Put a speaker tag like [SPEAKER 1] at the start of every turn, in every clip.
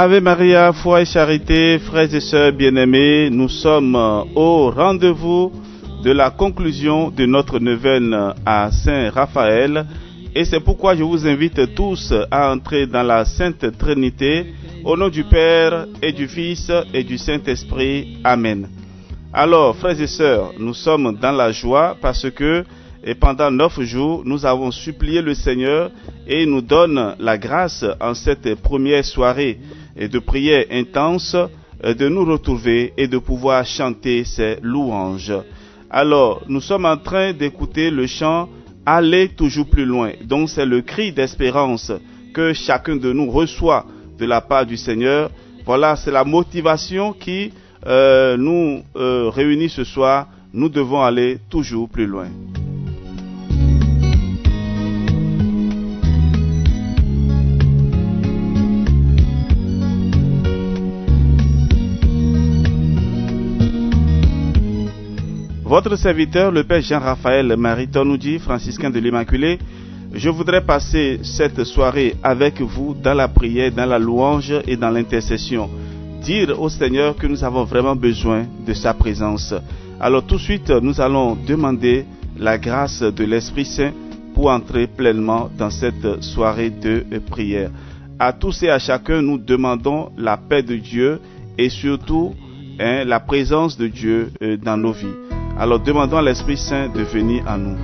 [SPEAKER 1] Ave Maria, foi et charité, frères et sœurs bien-aimés, nous sommes au rendez-vous de la conclusion de notre neuvaine à Saint-Raphaël et c'est pourquoi je vous invite tous à entrer dans la Sainte Trinité au nom du Père et du Fils et du Saint-Esprit. Amen. Alors, frères et sœurs, nous sommes dans la joie parce que et pendant 9 jours, nous avons supplié le Seigneur et il nous donne la grâce en cette première soirée de prière intense de nous retrouver et de pouvoir chanter ses louanges. Alors, nous sommes en train d'écouter le chant « Aller toujours plus loin ». Donc, c'est le cri d'espérance que chacun de nous reçoit de la part du Seigneur. Voilà, c'est la motivation qui nous réunit ce soir. Nous devons aller toujours plus loin. Votre serviteur, le Père Jean-Raphaël Mariton-Oudi, franciscain de l'Immaculée, je voudrais passer cette soirée avec vous dans la prière, dans la louange et dans l'intercession. Dire au Seigneur que nous avons vraiment besoin de sa présence. Alors tout de suite, nous allons demander la grâce de l'Esprit Saint pour entrer pleinement dans cette soirée de prière. À tous et à chacun, nous demandons la paix de Dieu et surtout la présence de Dieu dans nos vies. Alors demandons à l'Esprit Saint de venir à nous.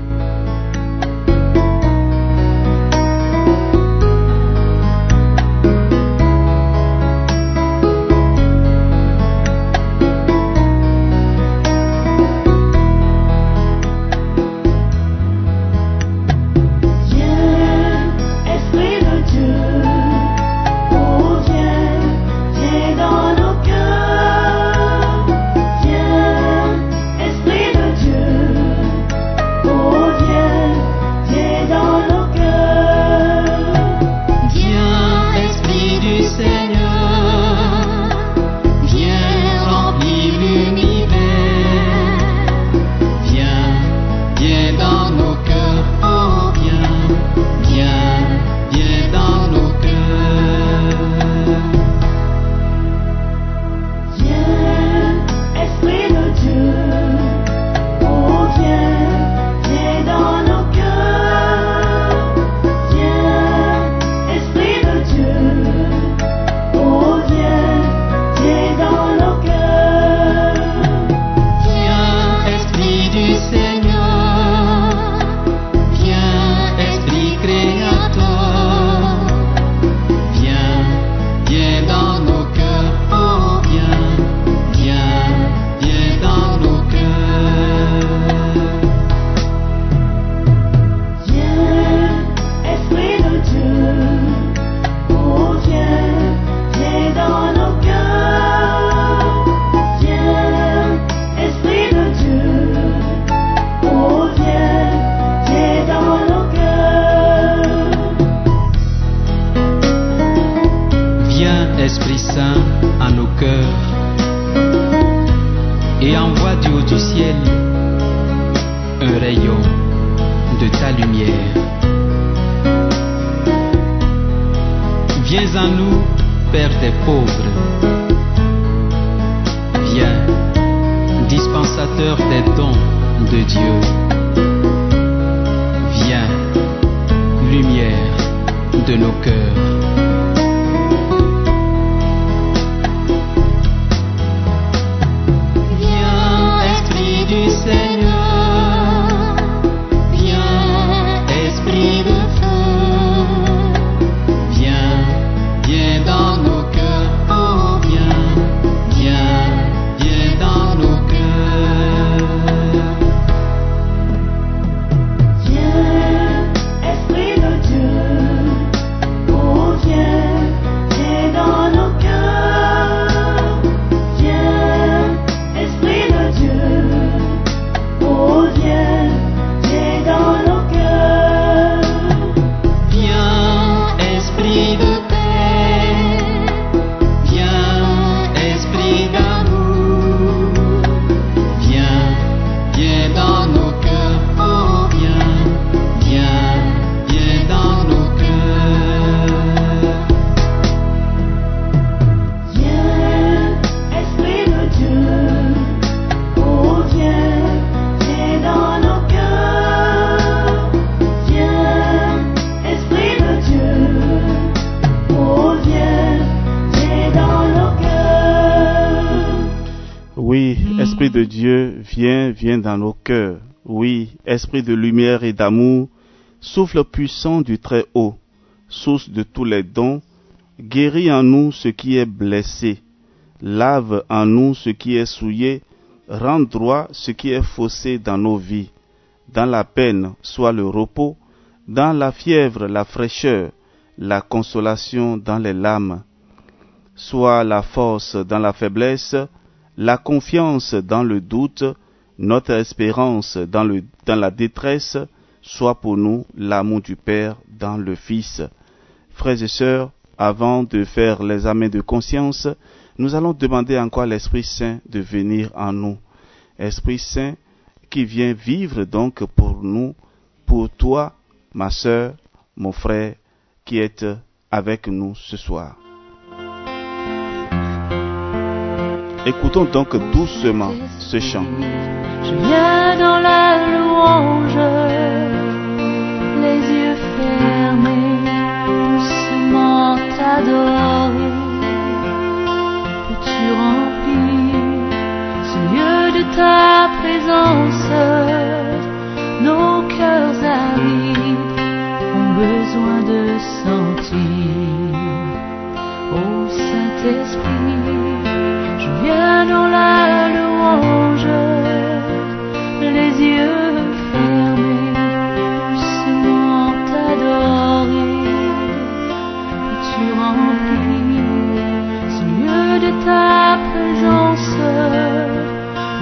[SPEAKER 1] de Dieu, viens dans nos cœurs. Oui, esprit de lumière et d'amour, souffle puissant du Très-Haut, source de tous les dons, guéris en nous ce qui est blessé, lave en nous ce qui est souillé, rends droit ce qui est faussé dans nos vies. Dans la peine, soit le repos, dans la fièvre, la fraîcheur, la consolation dans les larmes, soit la force dans la faiblesse, la confiance dans le doute, notre espérance dans la détresse, soit pour nous l'amour du Père dans le Fils. Frères et sœurs, avant de faire l'examen de conscience, nous allons demander encore à l'Esprit Saint de venir en nous. Esprit Saint qui vient vivre donc pour nous, pour toi, ma sœur, mon frère, qui est avec nous ce soir. Écoutons donc doucement ce chant.
[SPEAKER 2] Je viens dans la louange, les yeux fermés, doucement t'adorer. Peux-tu remplir ce lieu de ta présence? Nos cœurs arides ont besoin de sentir. Ô Saint-Esprit, je viens dans la louange, les yeux fermés, doucement t'adorer. Peux-tu remplir ce lieu de ta présence?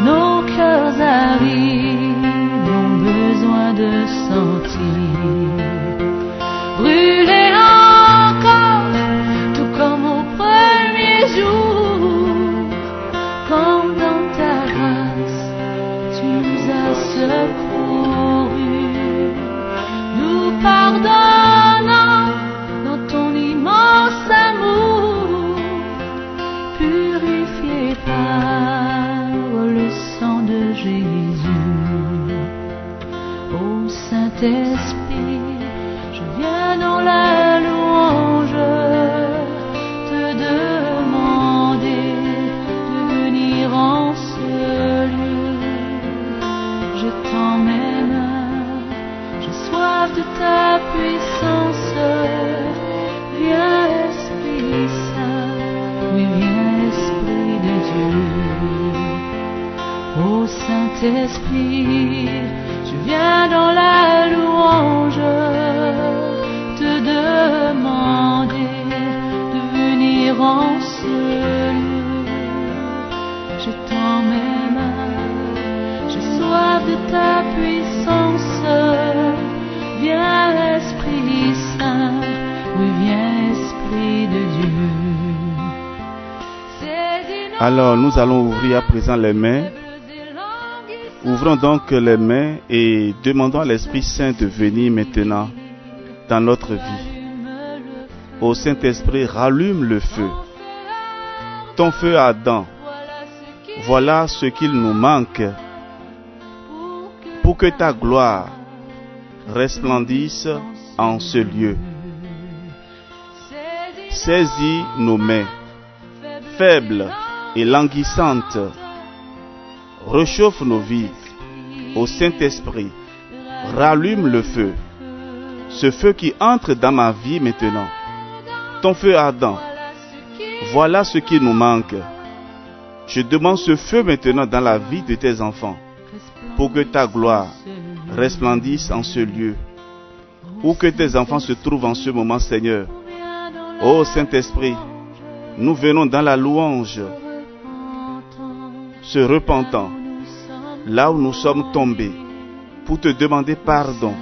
[SPEAKER 2] Nos cœurs arides ont besoin de sentir. Brûler encore, tout comme au premier jour, comme dans ta grâce, tu nous as secourus, nous pardonnant dans ton immense amour, purifié par le sang de Jésus. Ô Saint-Esprit, je viens dans la louange, te demander de venir en ce lieu. Je tends mes mains, j'ai soif de ta puissance. Viens Esprit Saint, oui viens Esprit de Dieu. Ô Saint-Esprit, je viens dans la louange, te demander de venir en ce lieu. Je tends mes mains, j'ai soif de ta puissance. Viens Esprit Saint, oui viens Esprit de Dieu.
[SPEAKER 1] Alors nous allons ouvrir à présent les mains. Ouvrons donc les mains et demandons à l'Esprit Saint de venir maintenant dans notre vie. Ô Saint-Esprit, rallume le feu. Ton feu ardent. Voilà ce qu'il nous manque pour que ta gloire resplendisse en ce lieu. Saisis nos mains, faibles et languissantes. Réchauffe nos vies. Ô Saint-Esprit, rallume le feu. Ce feu qui entre dans ma vie maintenant. Ton feu ardent. Voilà ce qui nous manque. Je demande ce feu maintenant dans la vie de tes enfants, pour que ta gloire resplendisse en ce lieu, où que tes enfants se trouvent en ce moment, Seigneur. Ô Saint-Esprit, nous venons dans la louange, se repentant, là où nous sommes tombés, pour te demander pardon.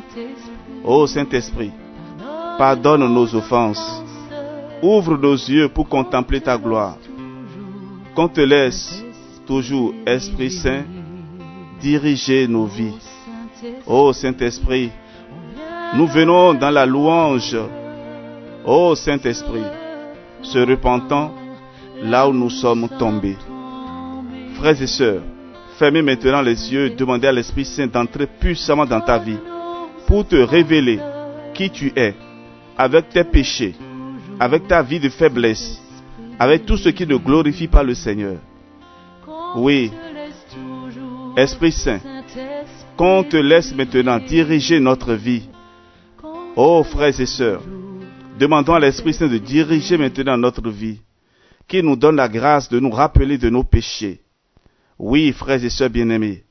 [SPEAKER 1] Ô Saint-Esprit, pardonne nos offenses. Ouvre nos yeux pour contempler ta gloire. Qu'on te laisse toujours, Esprit Saint, diriger nos vies. Ô Saint-Esprit, nous venons dans la louange. Ô Saint-Esprit, se repentant là où nous sommes tombés. Frères et sœurs, fermez maintenant les yeux, demandez à l'Esprit Saint d'entrer puissamment dans ta vie pour te révéler qui tu es, avec tes péchés, avec ta vie de faiblesse, avec tout ce qui ne glorifie pas le Seigneur. Oui, Esprit Saint, qu'on te laisse maintenant diriger notre vie. Oh frères et sœurs, demandons à l'Esprit Saint de diriger maintenant notre vie, qu'il nous donne la grâce de nous rappeler de nos péchés. Oui, frères et sœurs bien-aimés,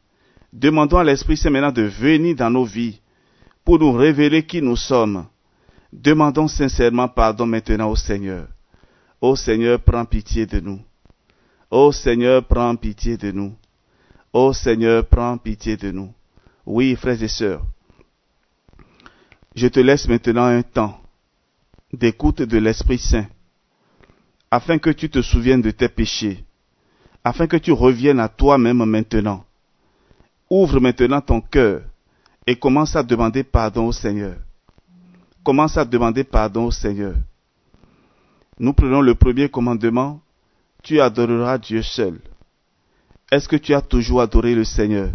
[SPEAKER 1] demandons à l'Esprit Saint maintenant de venir dans nos vies pour nous révéler qui nous sommes. Demandons sincèrement pardon maintenant au Seigneur. Ô Seigneur, prends pitié de nous. Ô Seigneur, prends pitié de nous. Ô Seigneur, prends pitié de nous. Oui, frères et sœurs, je te laisse maintenant un temps d'écoute de l'Esprit Saint, afin que tu te souviennes de tes péchés, afin que tu reviennes à toi-même maintenant. Ouvre maintenant ton cœur et commence à demander pardon au Seigneur. Commence à demander pardon au Seigneur. Nous prenons le premier commandement, tu adoreras Dieu seul. Est-ce que tu as toujours adoré le Seigneur?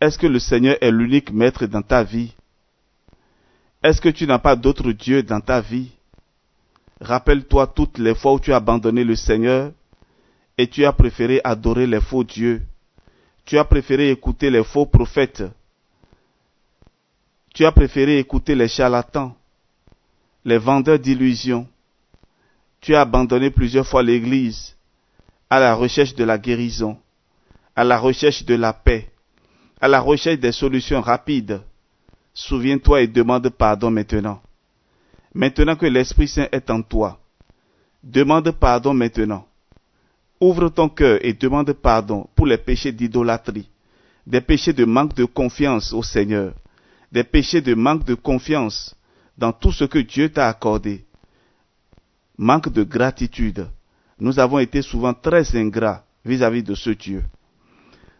[SPEAKER 1] Est-ce que le Seigneur est l'unique maître dans ta vie? Est-ce que tu n'as pas d'autre Dieu dans ta vie? Rappelle-toi toutes les fois où tu as abandonné le Seigneur et tu as préféré adorer les faux dieux. Tu as préféré écouter les faux prophètes. Tu as préféré écouter les charlatans, les vendeurs d'illusions. Tu as abandonné plusieurs fois l'Église à la recherche de la guérison, à la recherche de la paix, à la recherche des solutions rapides. Souviens-toi et demande pardon maintenant. Maintenant que l'Esprit Saint est en toi, demande pardon maintenant. Ouvre ton cœur et demande pardon pour les péchés d'idolâtrie, des péchés de manque de confiance au Seigneur, des péchés de manque de confiance dans tout ce que Dieu t'a accordé. Manque de gratitude. Nous avons été souvent très ingrats vis-à-vis de ce Dieu.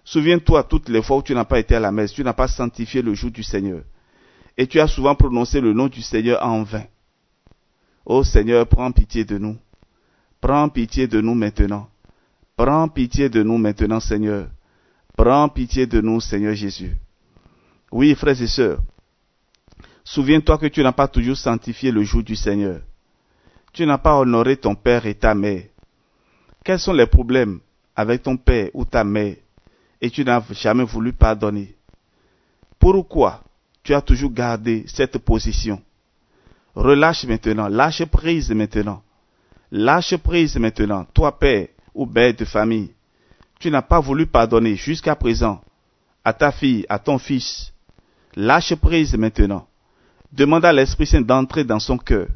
[SPEAKER 1] Souviens-toi toutes les fois où tu n'as pas été à la messe, tu n'as pas sanctifié le jour du Seigneur. Et tu as souvent prononcé le nom du Seigneur en vain. Ô Seigneur, prends pitié de nous. Prends pitié de nous maintenant. Prends pitié de nous maintenant, Seigneur. Prends pitié de nous, Seigneur Jésus. Oui, frères et sœurs, souviens-toi que tu n'as pas toujours sanctifié le jour du Seigneur. Tu n'as pas honoré ton père et ta mère. Quels sont les problèmes avec ton père ou ta mère et tu n'as jamais voulu pardonner? Pourquoi tu as toujours gardé cette position? Relâche maintenant, lâche prise maintenant. Lâche prise maintenant, toi père ou mère de famille. Tu n'as pas voulu pardonner jusqu'à présent à ta fille, à ton fils. Lâche prise maintenant. Demande à l'Esprit Saint d'entrer dans son cœur.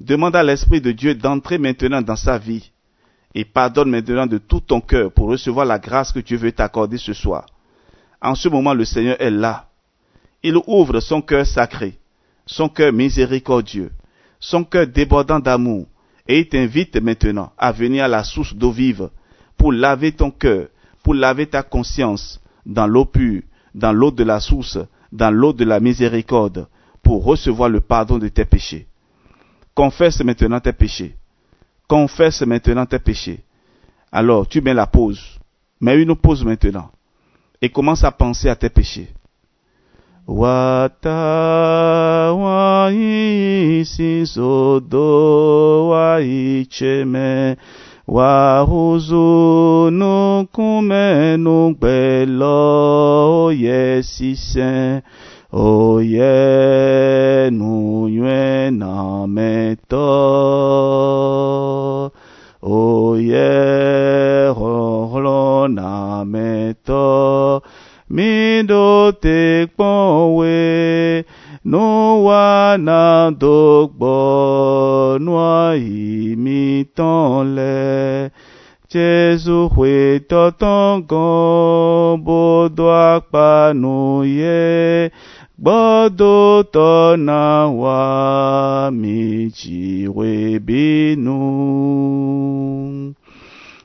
[SPEAKER 1] Demande à l'Esprit de Dieu d'entrer maintenant dans sa vie. Et pardonne maintenant de tout ton cœur pour recevoir la grâce que Dieu veut t'accorder ce soir. En ce moment, le Seigneur est là. Il ouvre son cœur sacré, son cœur miséricordieux, son cœur débordant d'amour. Et il t'invite maintenant à venir à la source d'eau vive pour laver ton cœur, pour laver ta conscience dans l'eau pure, dans l'eau de la source, dans l'eau de la miséricorde, pour recevoir le pardon de tes péchés. Confesse maintenant tes péchés. Confesse maintenant tes péchés. Alors, tu mets la pause. Mets une pause maintenant. Et commence à penser à tes péchés. Wata wa isi sodo wa icheme wa huzunu kumenu belo yesisen oye nu yue na meto oye holo na meto mido te kpɔnwe no wa na dogbo noa yi mi tɔn lɛ Jesu hwe tɔtɔn gan bodo akpa nu ye gbɔdo tɔ na wa mi dziwe binu.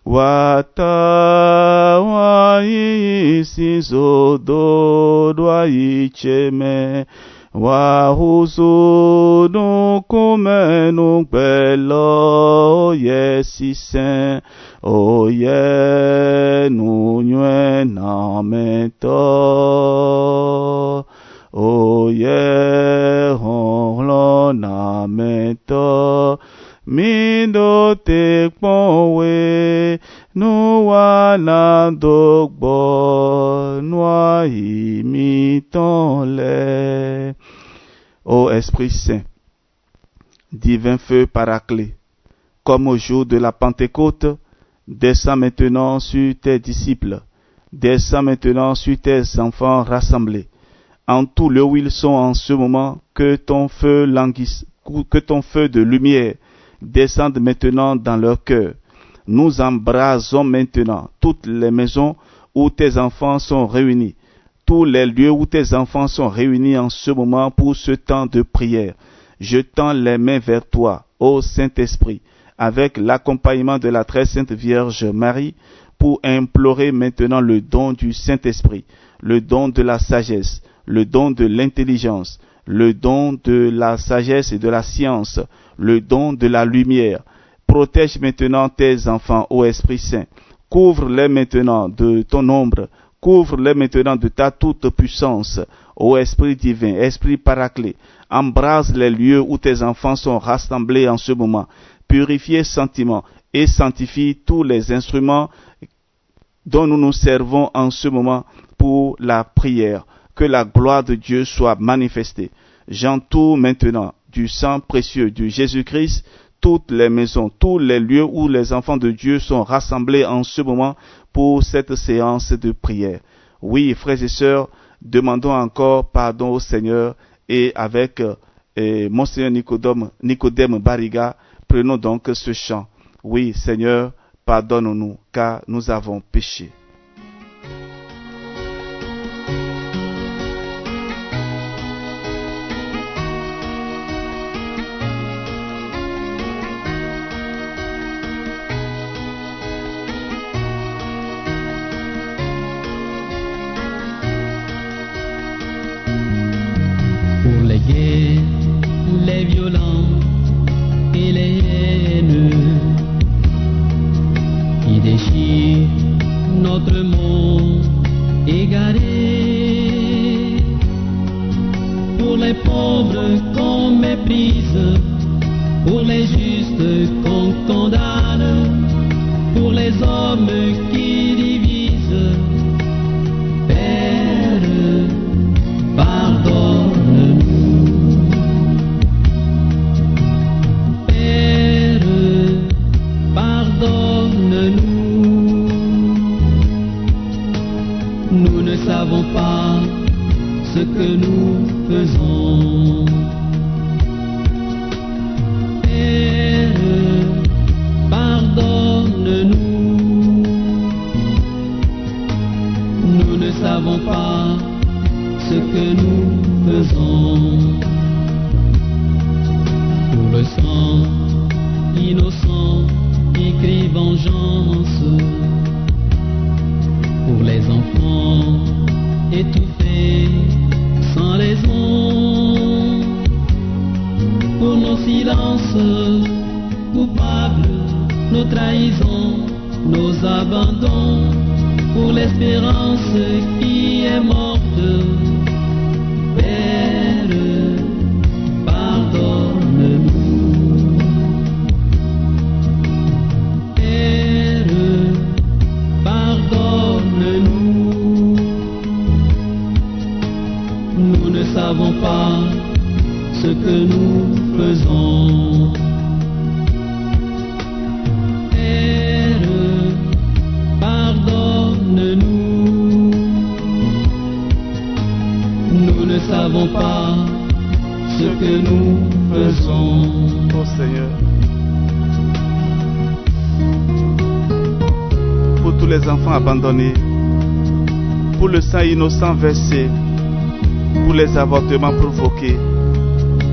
[SPEAKER 1] Wata wa isi zodo dwa icheme wa huzunu kumenu gbelo yesisen oye nunywe na meto oye honlo na meto mido te kpɔnwe no wa na dogbo Esprit Saint, divin feu paraclet, comme au jour de la Pentecôte, descends maintenant sur tes disciples, descends maintenant sur tes enfants rassemblés, en tout lieu où ils sont en ce moment, que ton feu languisse, que ton feu de lumière descende maintenant dans leur cœur. Nous embrasons maintenant toutes les maisons où tes enfants sont réunis, tous les lieux où tes enfants sont réunis en ce moment pour ce temps de prière. Je tends les mains vers toi, ô Saint-Esprit, avec l'accompagnement de la très sainte Vierge Marie, pour implorer maintenant le don du Saint-Esprit, le don de la sagesse, le don de l'intelligence, le don de la sagesse et de la science, le don de la lumière. Protège maintenant tes enfants, ô Esprit Saint. Couvre-les maintenant de ton ombre. Couvre-les maintenant de ta toute puissance, ô Esprit divin, Esprit paraclet. Embrase les lieux où tes enfants sont rassemblés en ce moment. Purifie sentiments et sanctifie tous les instruments dont nous nous servons en ce moment pour la prière. Que la gloire de Dieu soit manifestée. J'entoure maintenant du sang précieux de Jésus-Christ toutes les maisons, tous les lieux où les enfants de Dieu sont rassemblés en ce moment pour cette séance de prière. Oui, frères et sœurs, demandons encore pardon au Seigneur et avec Monseigneur Nicodème Bariga, prenons donc ce chant. Oui, Seigneur, pardonne-nous car nous avons péché.
[SPEAKER 3] Les violents et les haineux qui déchirent notre monde égaré, pour les pauvres qu'on méprise, pour les justes qu'on condamne, pour les hommes qui divisent. Père, pardonne-nous. Pardonne-nous, nous ne savons pas ce que nous faisons. Père, pardonne-nous, nous ne savons pas ce que nous faisons. Pour le sang innocent qui crie vengeance, pour les enfants étouffés sans raison, pour nos silences coupables, nos trahisons, nos abandons, pour l'espérance qui est morte. Père, pardonne-nous. Nous ne savons pas ce que nous faisons. Père, pardonne-nous. Nous ne savons pas ce que nous faisons.
[SPEAKER 1] Oh Seigneur, pour tous les enfants abandonnés, pour le sang innocent versé, pour les avortements provoqués,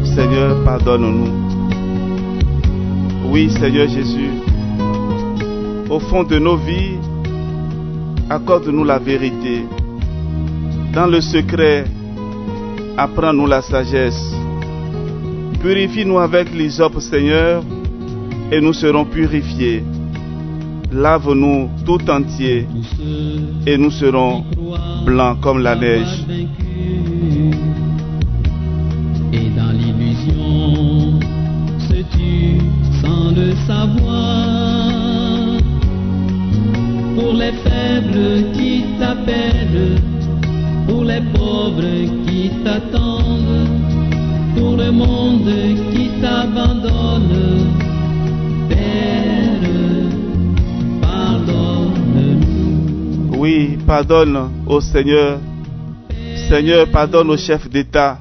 [SPEAKER 1] Seigneur, pardonne-nous. Oui, Seigneur Jésus, au fond de nos vies, accorde-nous la vérité. Dans le secret, apprends-nous la sagesse. Purifie-nous avec l'hysope, Seigneur, et nous serons purifiés. Lave-nous tout entier, et nous serons blancs comme la neige.
[SPEAKER 3] Et dans l'illusion se tue sans le savoir. Pour les faibles qui t'appellent, pour les pauvres qui t'attendent, pour le monde qui s'abandonne. Père, pardonne-nous.
[SPEAKER 1] Oui, pardonne au Seigneur. Seigneur, pardonne aux chefs d'État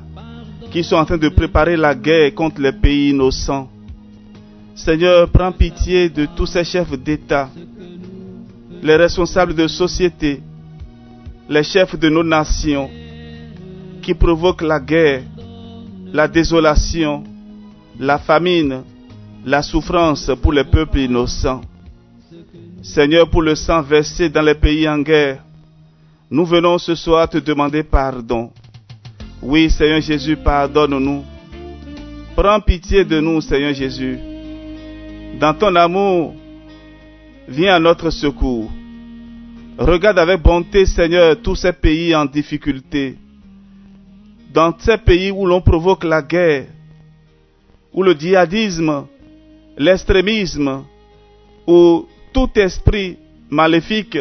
[SPEAKER 1] qui sont en train de préparer la guerre contre les pays innocents. Seigneur, prends pitié de tous ces chefs d'État, les responsables de société, les chefs de nos nations qui provoquent la guerre, la désolation, la famine, la souffrance pour les peuples innocents. Seigneur, pour le sang versé dans les pays en guerre, nous venons ce soir te demander pardon. Oui, Seigneur Jésus, pardonne-nous. Prends pitié de nous, Seigneur Jésus. Dans ton amour, viens à notre secours. Regarde avec bonté, Seigneur, tous ces pays en difficulté. Dans ces pays où l'on provoque la guerre, où le djihadisme, l'extrémisme, où tout esprit maléfique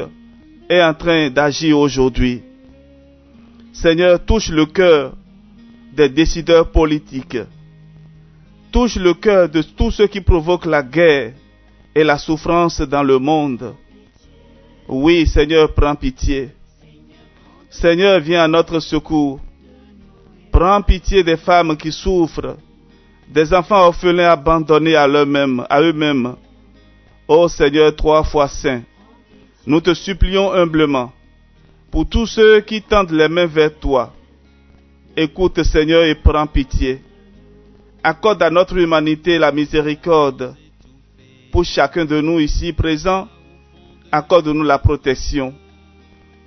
[SPEAKER 1] est en train d'agir aujourd'hui. Seigneur, touche le cœur des décideurs politiques. Touche le cœur de tous ceux qui provoquent la guerre et la souffrance dans le monde. Oui, Seigneur, prends pitié. Seigneur, viens à notre secours. Prends pitié des femmes qui souffrent, des enfants orphelins abandonnés à eux-mêmes. Ô Seigneur, 3 fois saint, nous te supplions humblement pour tous ceux qui tendent les mains vers toi. Écoute, Seigneur, et prends pitié. Accorde à notre humanité la miséricorde. Pour chacun de nous ici présents, accorde-nous la protection.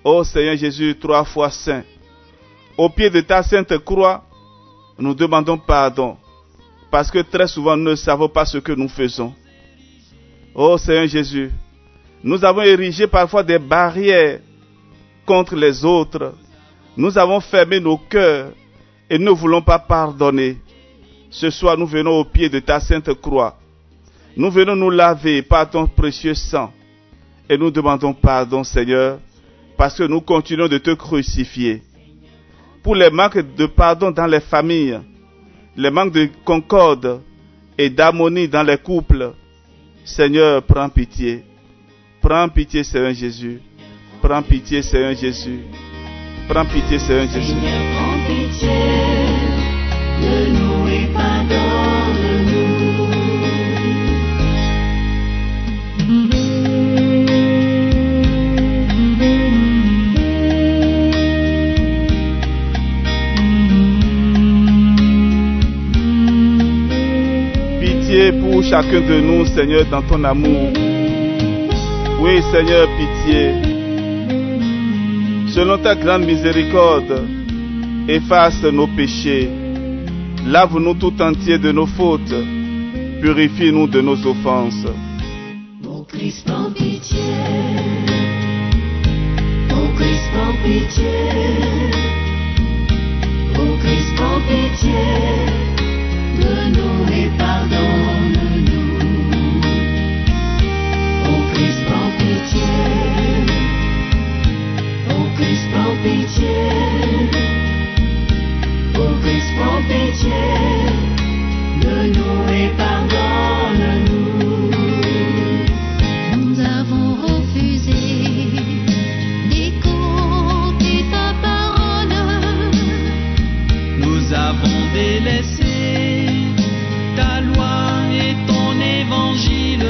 [SPEAKER 1] Ô Seigneur Jésus, 3 fois saint, au pied de ta sainte croix, nous demandons pardon, parce que très souvent nous ne savons pas ce que nous faisons. Ô Seigneur Jésus, nous avons érigé parfois des barrières contre les autres. Nous avons fermé nos cœurs et ne voulons pas pardonner. Ce soir, nous venons au pied de ta sainte croix. Nous venons nous laver par ton précieux sang. Et nous demandons pardon, Seigneur, parce que nous continuons de te crucifier. Pour les manques de pardon dans les familles, les manques de concorde et d'harmonie dans les couples, Seigneur, prends pitié. Prends pitié, Seigneur Jésus. Prends pitié, Seigneur Jésus. Prends pitié, Seigneur Jésus.
[SPEAKER 2] Seigneur, prends pitié de nous et pardonne-nous.
[SPEAKER 1] Pitié pour chacun de nous, Seigneur, dans ton amour. Oui, Seigneur, pitié. Selon ta grande miséricorde, efface nos péchés. Lave-nous tout entier de nos fautes. Purifie-nous de nos offenses.
[SPEAKER 2] Ô Christ, prends pitié. Ô Christ, prends pitié. Ô Christ, prends pitié de nous et pardonne-nous. Ô Christ, prends pitié. Ô Christ, prends pitié. Ô Christ, prends pitié de nous et pardonne-nous. Nous avons refusé d'écouter ta parole.
[SPEAKER 3] Nous avons délaissé ta loi et ton évangile.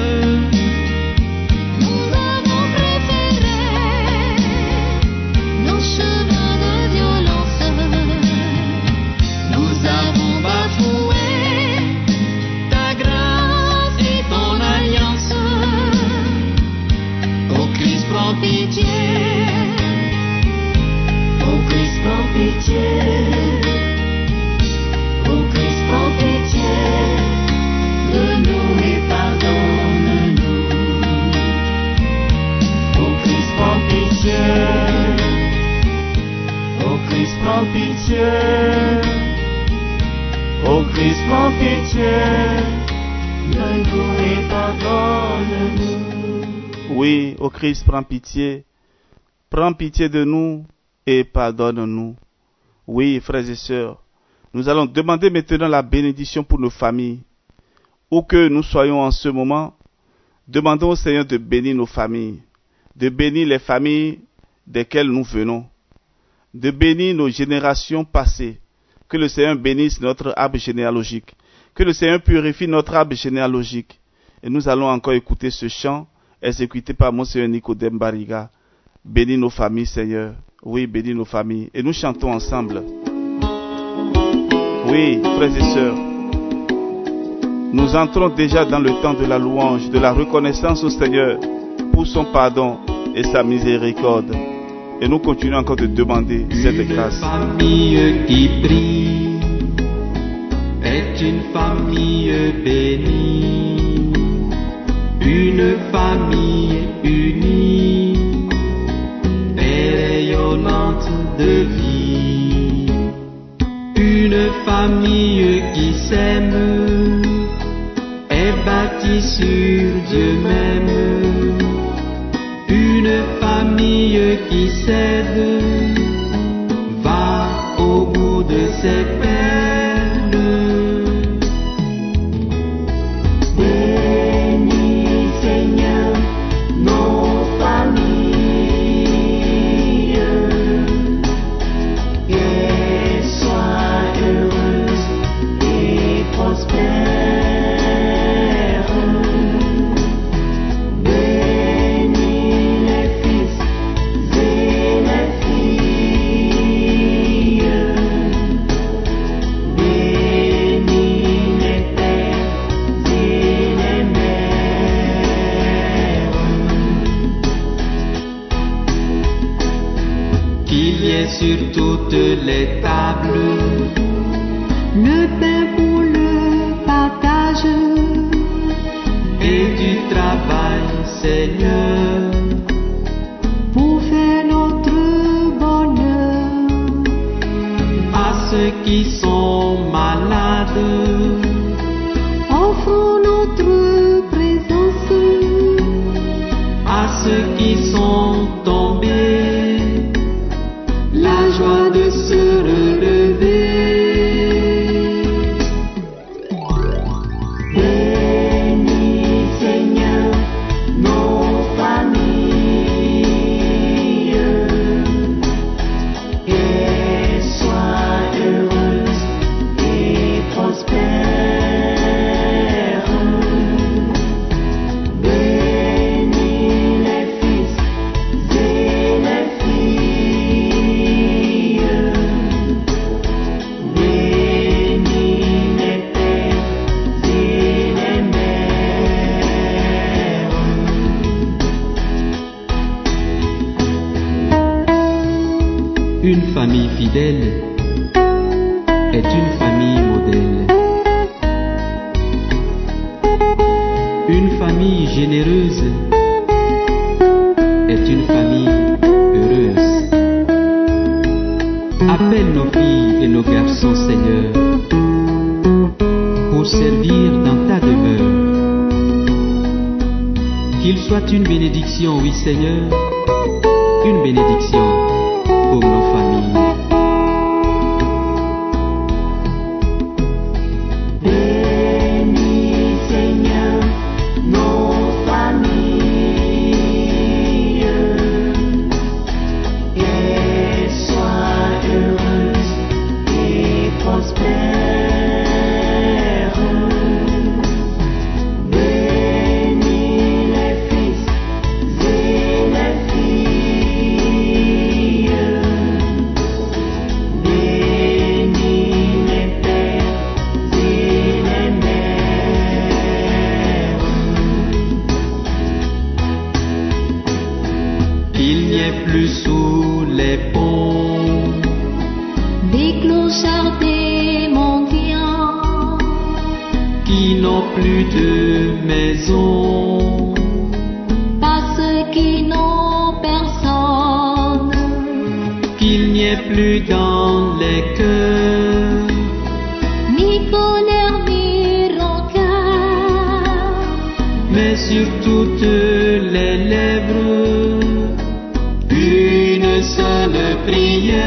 [SPEAKER 2] Nous avons préféré nos chemins de violence.
[SPEAKER 3] Nous avons bafoué ta grâce et ton alliance. Ô Christ, prends pitié.
[SPEAKER 2] Ô Christ, prends pitié. Ô Christ, prends pitié de nous et pardonne-nous. Ô Christ, prends pitié. Ô Christ, prends pitié. Ô Christ, prends pitié de nous et pardonne-nous.
[SPEAKER 1] Oui, ô Christ, prends pitié. Prends pitié de nous et pardonne-nous. Oui, frères et sœurs, Nous allons demander maintenant la bénédiction pour nos familles. Où que nous soyons en ce moment, demandons au Seigneur de bénir nos familles, de bénir les familles desquelles nous venons, de bénir nos générations passées. Que le Seigneur bénisse notre arbre généalogique, que le Seigneur purifie notre arbre généalogique. Et nous allons encore écouter ce chant exécuté par Monseigneur Nicodème Bariga. Bénis nos familles, Seigneur. Oui, bénis nos familles. Et nous chantons ensemble. Oui, frères et sœurs, nous entrons déjà dans le temps de la louange, de la reconnaissance au Seigneur pour son pardon et sa miséricorde. Et nous continuons encore de demander cette grâce.
[SPEAKER 3] Une famille qui prie est une famille bénie, une famille unie et rayonnante de vie, une famille qui s'aime est bâtie sur Dieu même, une famille qui s'aide va au bout de ses peines.
[SPEAKER 4] Bénis, Seigneur, nos familles, qu'elles soient heureuses et prospères.
[SPEAKER 3] Sur toutes les tables
[SPEAKER 4] Le pain pour le partage
[SPEAKER 3] et du travail, Seigneur,
[SPEAKER 4] pour faire notre bonheur.
[SPEAKER 3] à ceux qui sont malades,
[SPEAKER 4] Offrons notre présence
[SPEAKER 3] à ceux qui sont tombés, la joie de se relever.
[SPEAKER 4] Bénis, Seigneur, nos familles, qu'elles soient heureuses et prospères. Bénis les fils et les filles, bénis les pères et les mères.
[SPEAKER 3] Une famille fidèle est une famille modèle. Une famille généreuse est une famille heureuse. Appelle nos filles et nos garçons, Seigneur, pour servir dans ta demeure. Qu'il soit une bénédiction, oui Seigneur, une bénédiction pour nos familles.
[SPEAKER 4] Bénis, Seigneur, nos familles, qu'elles soient heureuses et prospères. Bénis les fils et les filles, bénis les pères et les mères.
[SPEAKER 3] Qu'il n'y ait plus sous les ponts
[SPEAKER 4] Des clochards, des mendiants,
[SPEAKER 3] qui n'ont plus de maison,
[SPEAKER 4] pas ceux qui n'ont personne.
[SPEAKER 3] qu'il n'y ait plus dans les cœurs
[SPEAKER 4] Ni colère, ni rancœur,
[SPEAKER 3] mais sur toutes les lèvres une seule prière.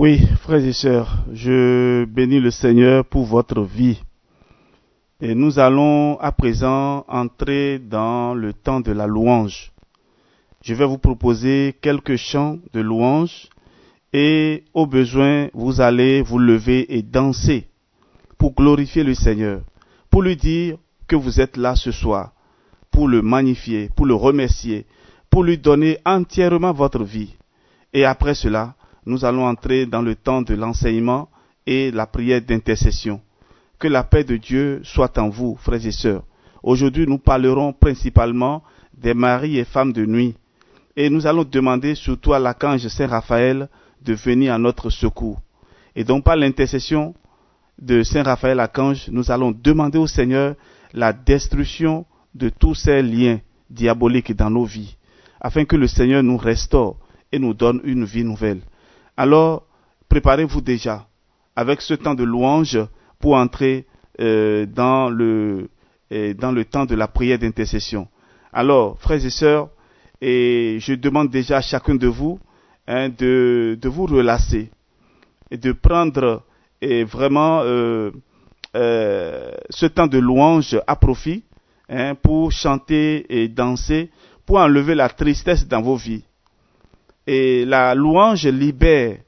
[SPEAKER 1] Oui, frères et sœurs, je bénis le Seigneur pour votre vie. Et nous allons à présent entrer dans le temps de la louange. Je vais vous proposer quelques chants de louange et au besoin, vous allez vous lever et danser pour glorifier le Seigneur, pour lui dire que vous êtes là ce soir, pour le magnifier, pour le remercier, pour lui donner entièrement votre vie. Et après cela, nous allons entrer dans le temps de l'enseignement et la prière d'intercession. Que la paix de Dieu soit en vous, frères et sœurs. Aujourd'hui, nous parlerons principalement des maris et femmes de nuit. Et nous allons demander surtout à l'archange Saint Raphaël de venir à notre secours. Et donc, par l'intercession de Saint Raphaël archange, nous allons demander au Seigneur la destruction de tous ces liens diaboliques dans nos vies, afin que le Seigneur nous restaure et nous donne une vie nouvelle. Alors, préparez-vous déjà avec ce temps de louange pour entrer dans le temps de la prière d'intercession. Alors, frères et sœurs, et je demande déjà à chacun de vous de vous relâcher et de prendre vraiment ce temps de louange à profit pour chanter et danser, pour enlever la tristesse dans vos vies. Et la louange libère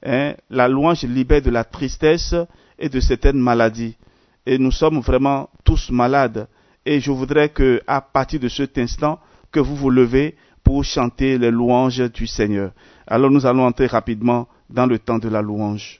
[SPEAKER 1] de la tristesse et de certaines maladies. Et nous sommes vraiment tous malades. Et je voudrais que, à partir de cet instant, que vous vous levez pour chanter les louanges du Seigneur. Alors nous allons entrer rapidement dans le temps de la louange.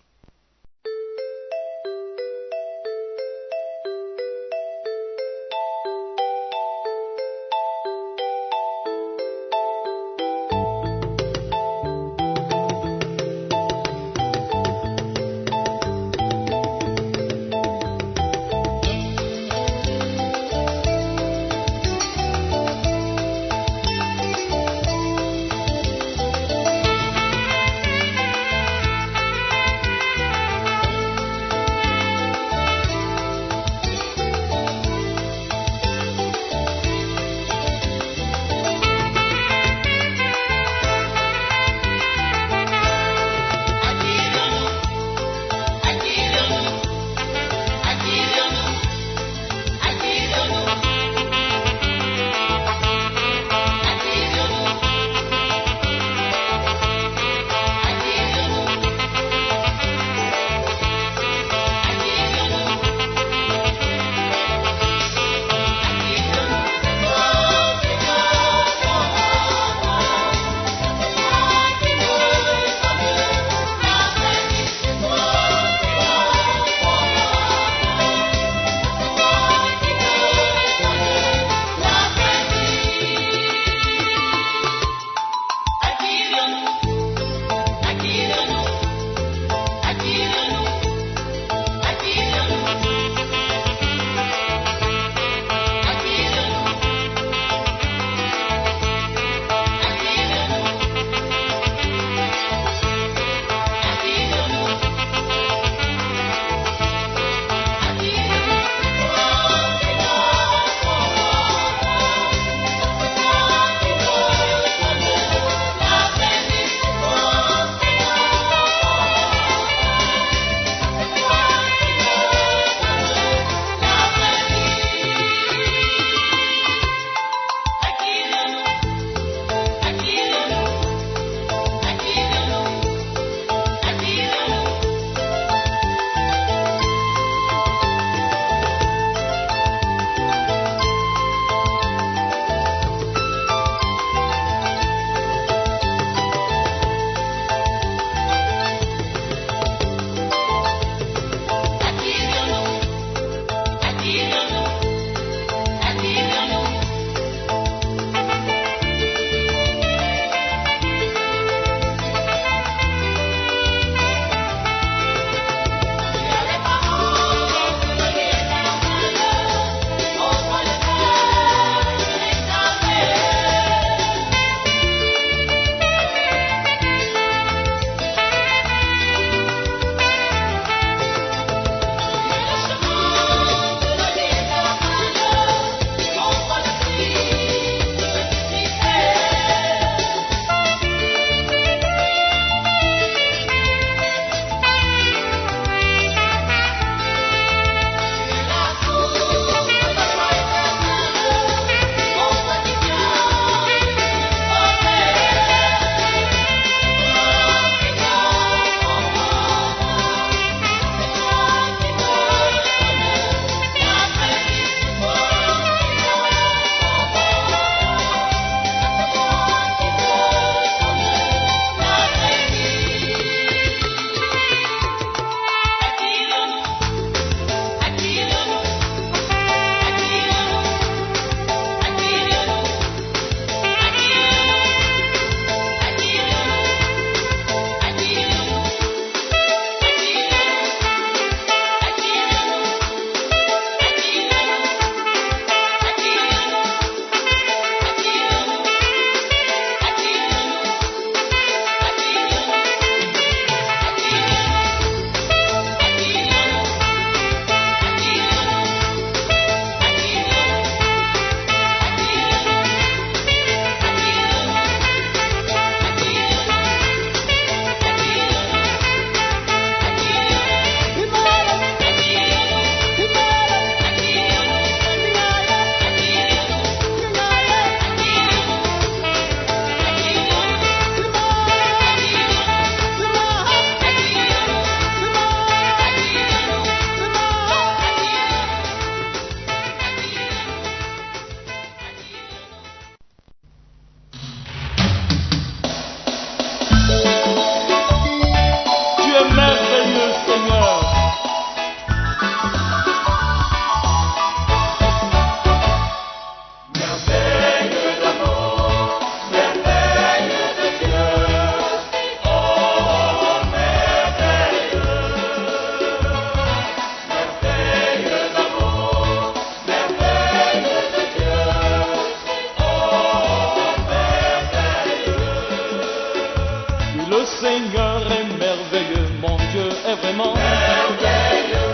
[SPEAKER 3] Seigneur est merveilleux, mon Dieu est vraiment
[SPEAKER 5] merveilleux.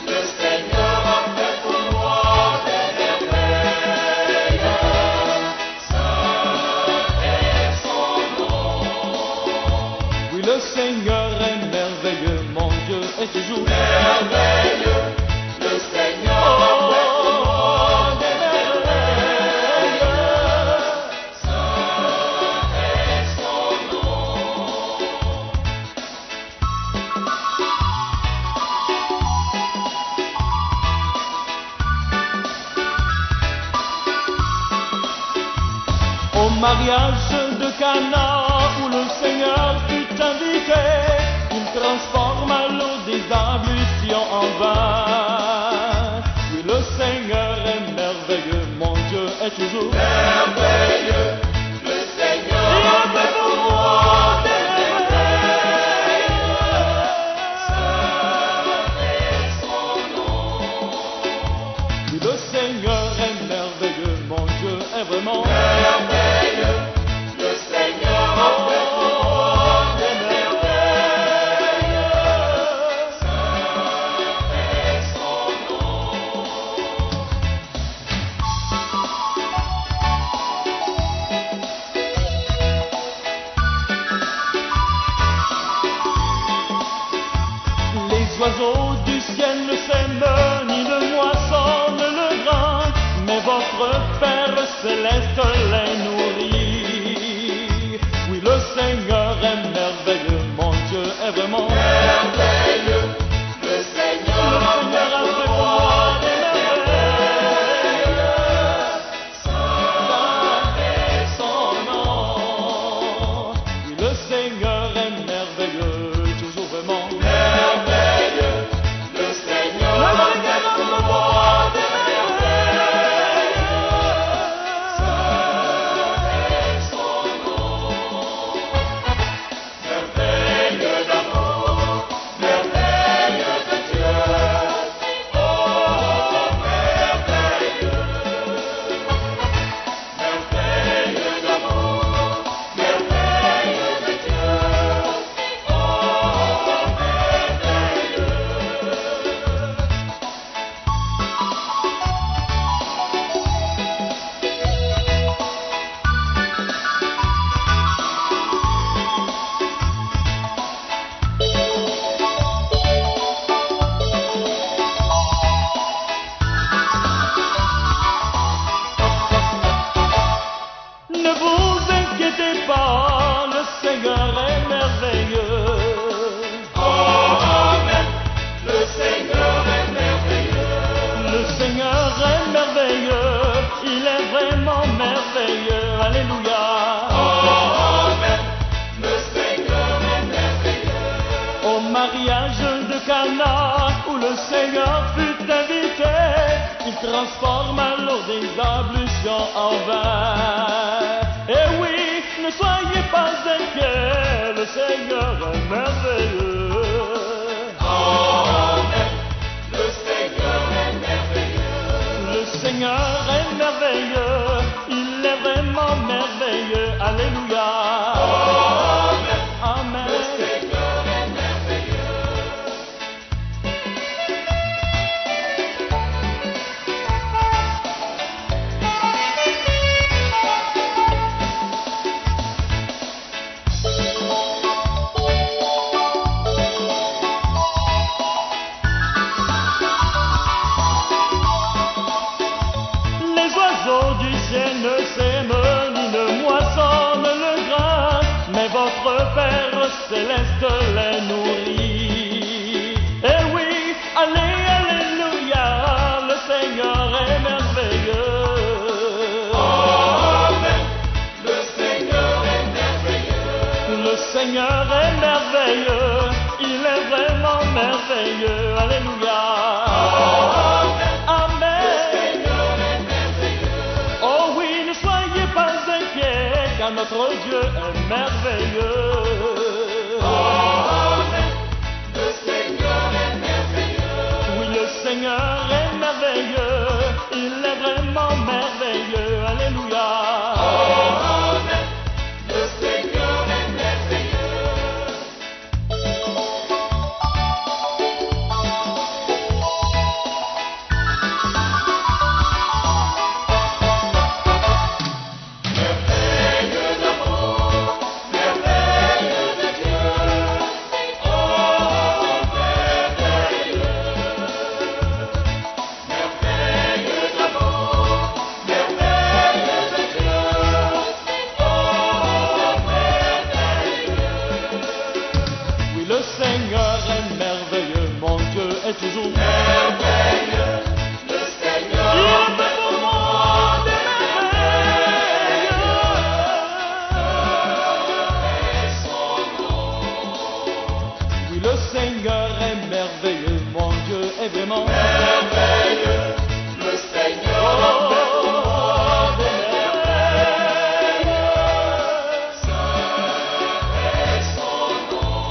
[SPEAKER 5] Le Seigneur a fait pour moi des merveilles. Saint est son nom.
[SPEAKER 3] Oui, le Seigneur est merveilleux, mon Dieu est toujours
[SPEAKER 5] Merveilleux. Le Seigneur a fait pour moi des merveilles. Saint est son nom.
[SPEAKER 3] Au mariage de Cana où le Seigneur fut invité, il transforma l'eau des ablutions en vin. Oui, le Seigneur est merveilleux, mon Dieu est toujours
[SPEAKER 5] Merveilleux. Le Seigneur a fait pour moi des merveilles. Saint est son nom.
[SPEAKER 3] Oui, le Seigneur est merveilleux, mon Dieu est vraiment
[SPEAKER 5] Merveilleux. Le Seigneur a fait pour moi des merveilles. Saint est son nom.
[SPEAKER 3] Les oiseaux du ciel ne sèment ni ne moissonnent le grain, mais votre Père céleste les nourrit. Oui, le Seigneur est merveilleux, mon Dieu est vraiment
[SPEAKER 5] Merveilleux. Le Seigneur a fait pour moi des merveilles. Saint est son nom.
[SPEAKER 3] Oui, le Seigneur est merveilleux, toujours vraiment
[SPEAKER 5] Merveilleux. Le Seigneur a fait pour moi des merveilles. Saint est son nom. Merveilleux d'amour, merveilleux de Dieu. Oh, merveilleux. Merveilleux d'amour, merveilleux de Dieu. Oh, merveilleux.
[SPEAKER 3] Ne vous inquiétez pas, le Seigneur est merveilleux.
[SPEAKER 5] Oh, amen. Le Seigneur est merveilleux.
[SPEAKER 3] Le Seigneur est merveilleux, il est vraiment merveilleux. Alléluia.
[SPEAKER 5] Oh, amen. Le Seigneur est merveilleux.
[SPEAKER 3] Au mariage de Cana où le Seigneur fut invité, il transforma l'eau des ablutions en vin. Et oui, ne soyez pas inquiets, le Seigneur est merveilleux.
[SPEAKER 5] Oh, amen. Le Seigneur est merveilleux.
[SPEAKER 3] Le Seigneur est merveilleux, il est vraiment merveilleux. Alléluia.
[SPEAKER 5] Oh, amen.
[SPEAKER 3] Amen.
[SPEAKER 5] Le Seigneur est merveilleux.
[SPEAKER 3] Les oiseaux du ciel ne sèment ni ne moissonnent le grain, mais votre Père céleste les nourrit. Et oui, allez, alléluia, le Seigneur est merveilleux.
[SPEAKER 5] Oh, amen. Le Seigneur est merveilleux.
[SPEAKER 3] Le Seigneur est merveilleux, il est vraiment merveilleux. Alléluia.
[SPEAKER 5] Oh, amen. Le
[SPEAKER 3] Amen.
[SPEAKER 5] Seigneur est merveilleux.
[SPEAKER 3] Oh oui, ne soyez pas inquiets, car notre Dieu est merveilleux.
[SPEAKER 5] Oh, amen. Le Seigneur est merveilleux.
[SPEAKER 3] Oui, le Seigneur est merveilleux, il est vraiment merveilleux. Alléluia.
[SPEAKER 5] Oh, amen. Le Seigneur est merveilleux.
[SPEAKER 3] toujours
[SPEAKER 5] merveilleux, le Seigneur
[SPEAKER 3] Il a fait pour moi des merveilles. Oui, le Seigneur est merveilleux, mon Dieu est vraiment
[SPEAKER 5] merveilleux, le Seigneur
[SPEAKER 3] Oh,
[SPEAKER 5] des merveilles. Saint est son nom.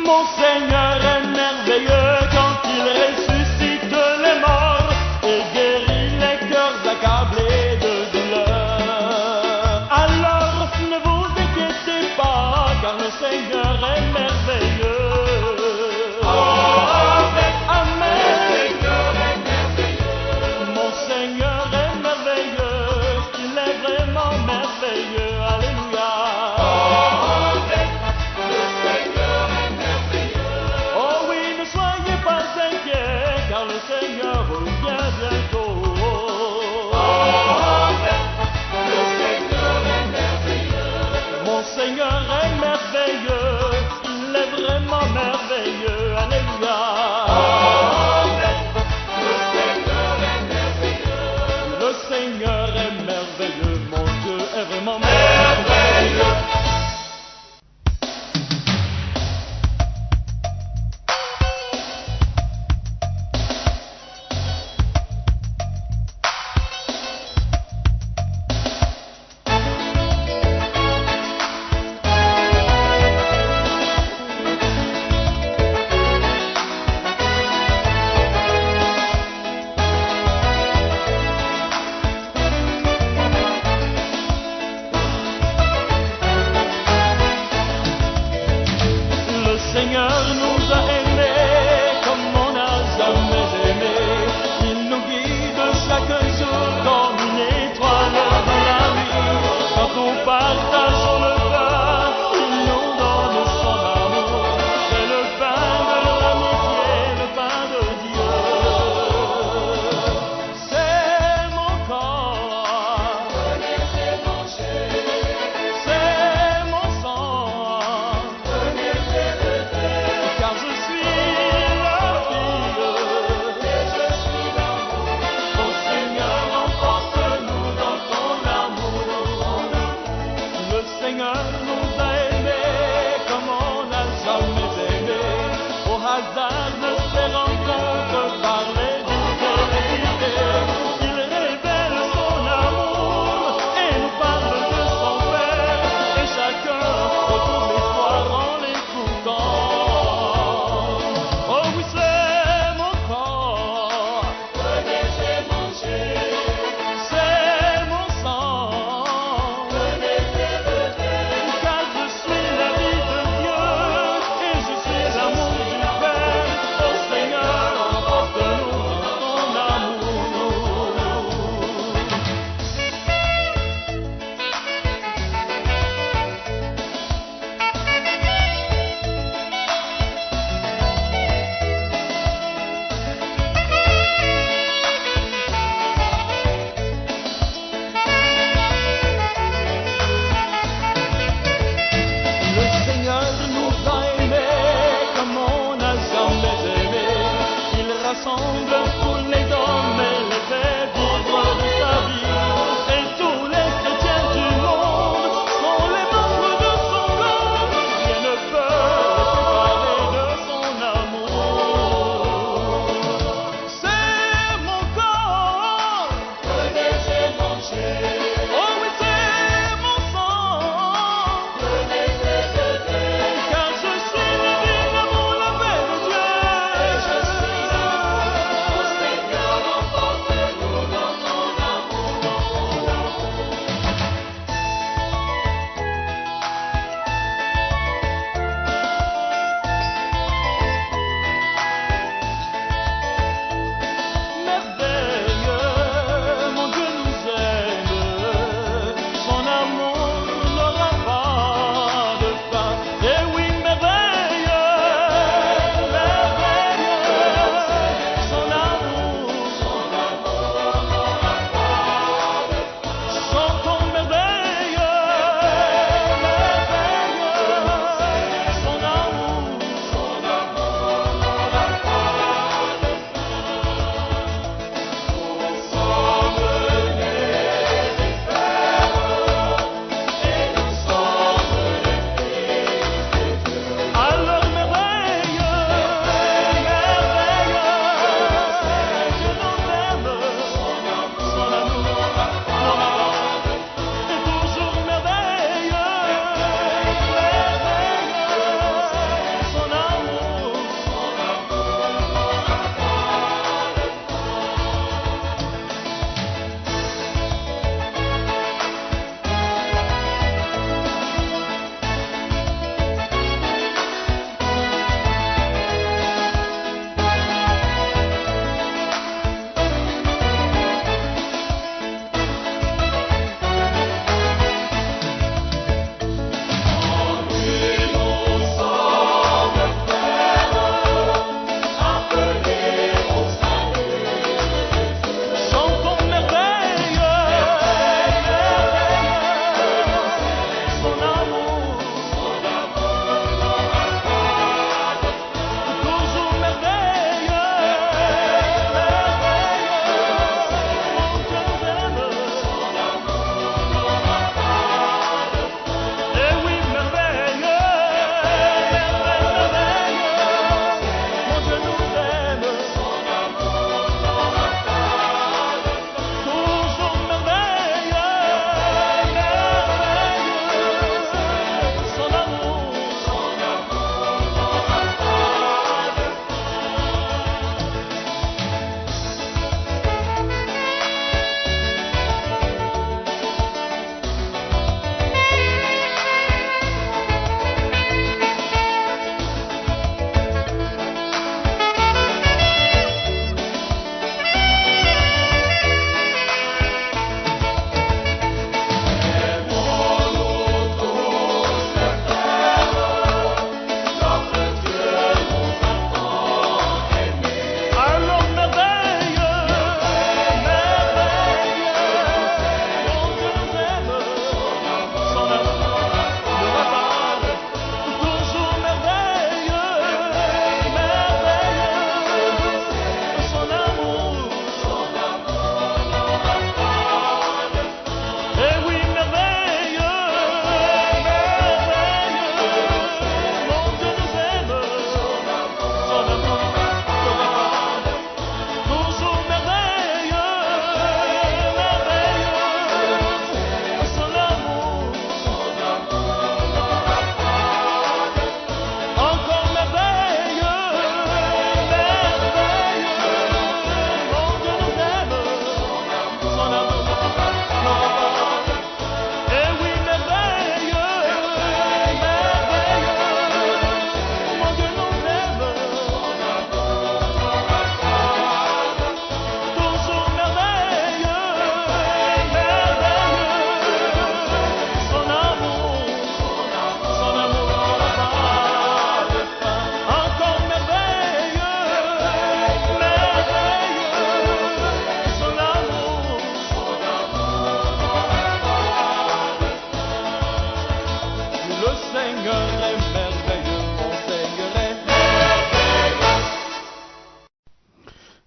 [SPEAKER 3] Mon Seigneur est merveilleux quand il ressuscite les morts et guérit les cœurs accablés de douleur. Alors ne vous inquiétez pas car le Seigneur est merveilleux.
[SPEAKER 5] Amen.
[SPEAKER 3] Amen.
[SPEAKER 5] Le Seigneur est merveilleux.
[SPEAKER 3] Mon Seigneur est merveilleux, il est vraiment merveilleux. Alléluia.
[SPEAKER 5] Amen. Le Seigneur est merveilleux.
[SPEAKER 3] Oh oui, ne soyez pas inquiets, car le Seigneur revient bientôt.
[SPEAKER 5] Amen. Le Seigneur est merveilleux.
[SPEAKER 3] Mon Seigneur est merveilleux, il est vraiment merveilleux. Alléluia.
[SPEAKER 5] Amen. Le Seigneur est merveilleux.
[SPEAKER 3] Le Seigneur est merveilleux, mon Dieu est vraiment merveilleux.
[SPEAKER 5] Merveilleux.
[SPEAKER 3] Le Seigneur nous a aimés comme on n'a jamais aimé. Il nous guide chaque jour comme une étoile dans la nuit. Quand on partage le pain, il nous donne son amour. C'est le pain de l'amitié, le pain de Dieu. C'est mon corps,
[SPEAKER 5] Venez et mangez.
[SPEAKER 3] c'est mon sang.
[SPEAKER 5] Venez et buvez.
[SPEAKER 3] Car je suis la fille.
[SPEAKER 5] Et je suis l'amour.
[SPEAKER 3] Ô Seigneur, emporte-nous dans ton amour. Le Seigneur nous a aimés comme on n'a jamais aimé. Au hasard de ces rencontres par les difficultés, il révèle son amour et nous parle de son Père. Et chacun retrouve l'espoir en l'écoutant. Oh oui, c'est mon corps.
[SPEAKER 5] Venez et mangez.
[SPEAKER 3] C'est mon sang,
[SPEAKER 5] Venez et buvez.
[SPEAKER 3] car je suis la vie de Dieu et je suis l'amour du Père. Ô Seigneur, emporte-nous dans ton amour. Le Seigneur nous a aimés comme on n'a jamais aimé. Il rassemble tous les hommes et les fait vivre de sa vie. Et tous les chrétiens du monde sont les membres de son corps. Rien ne peut les séparer de son amour. C'est mon corps.
[SPEAKER 5] Venez et mangez.
[SPEAKER 3] Oh oui, c'est mon sang.
[SPEAKER 5] Venez et buvez.
[SPEAKER 3] Car je suis la vie, l'amour, la paix de Dieu.
[SPEAKER 5] Et je suis l'amour.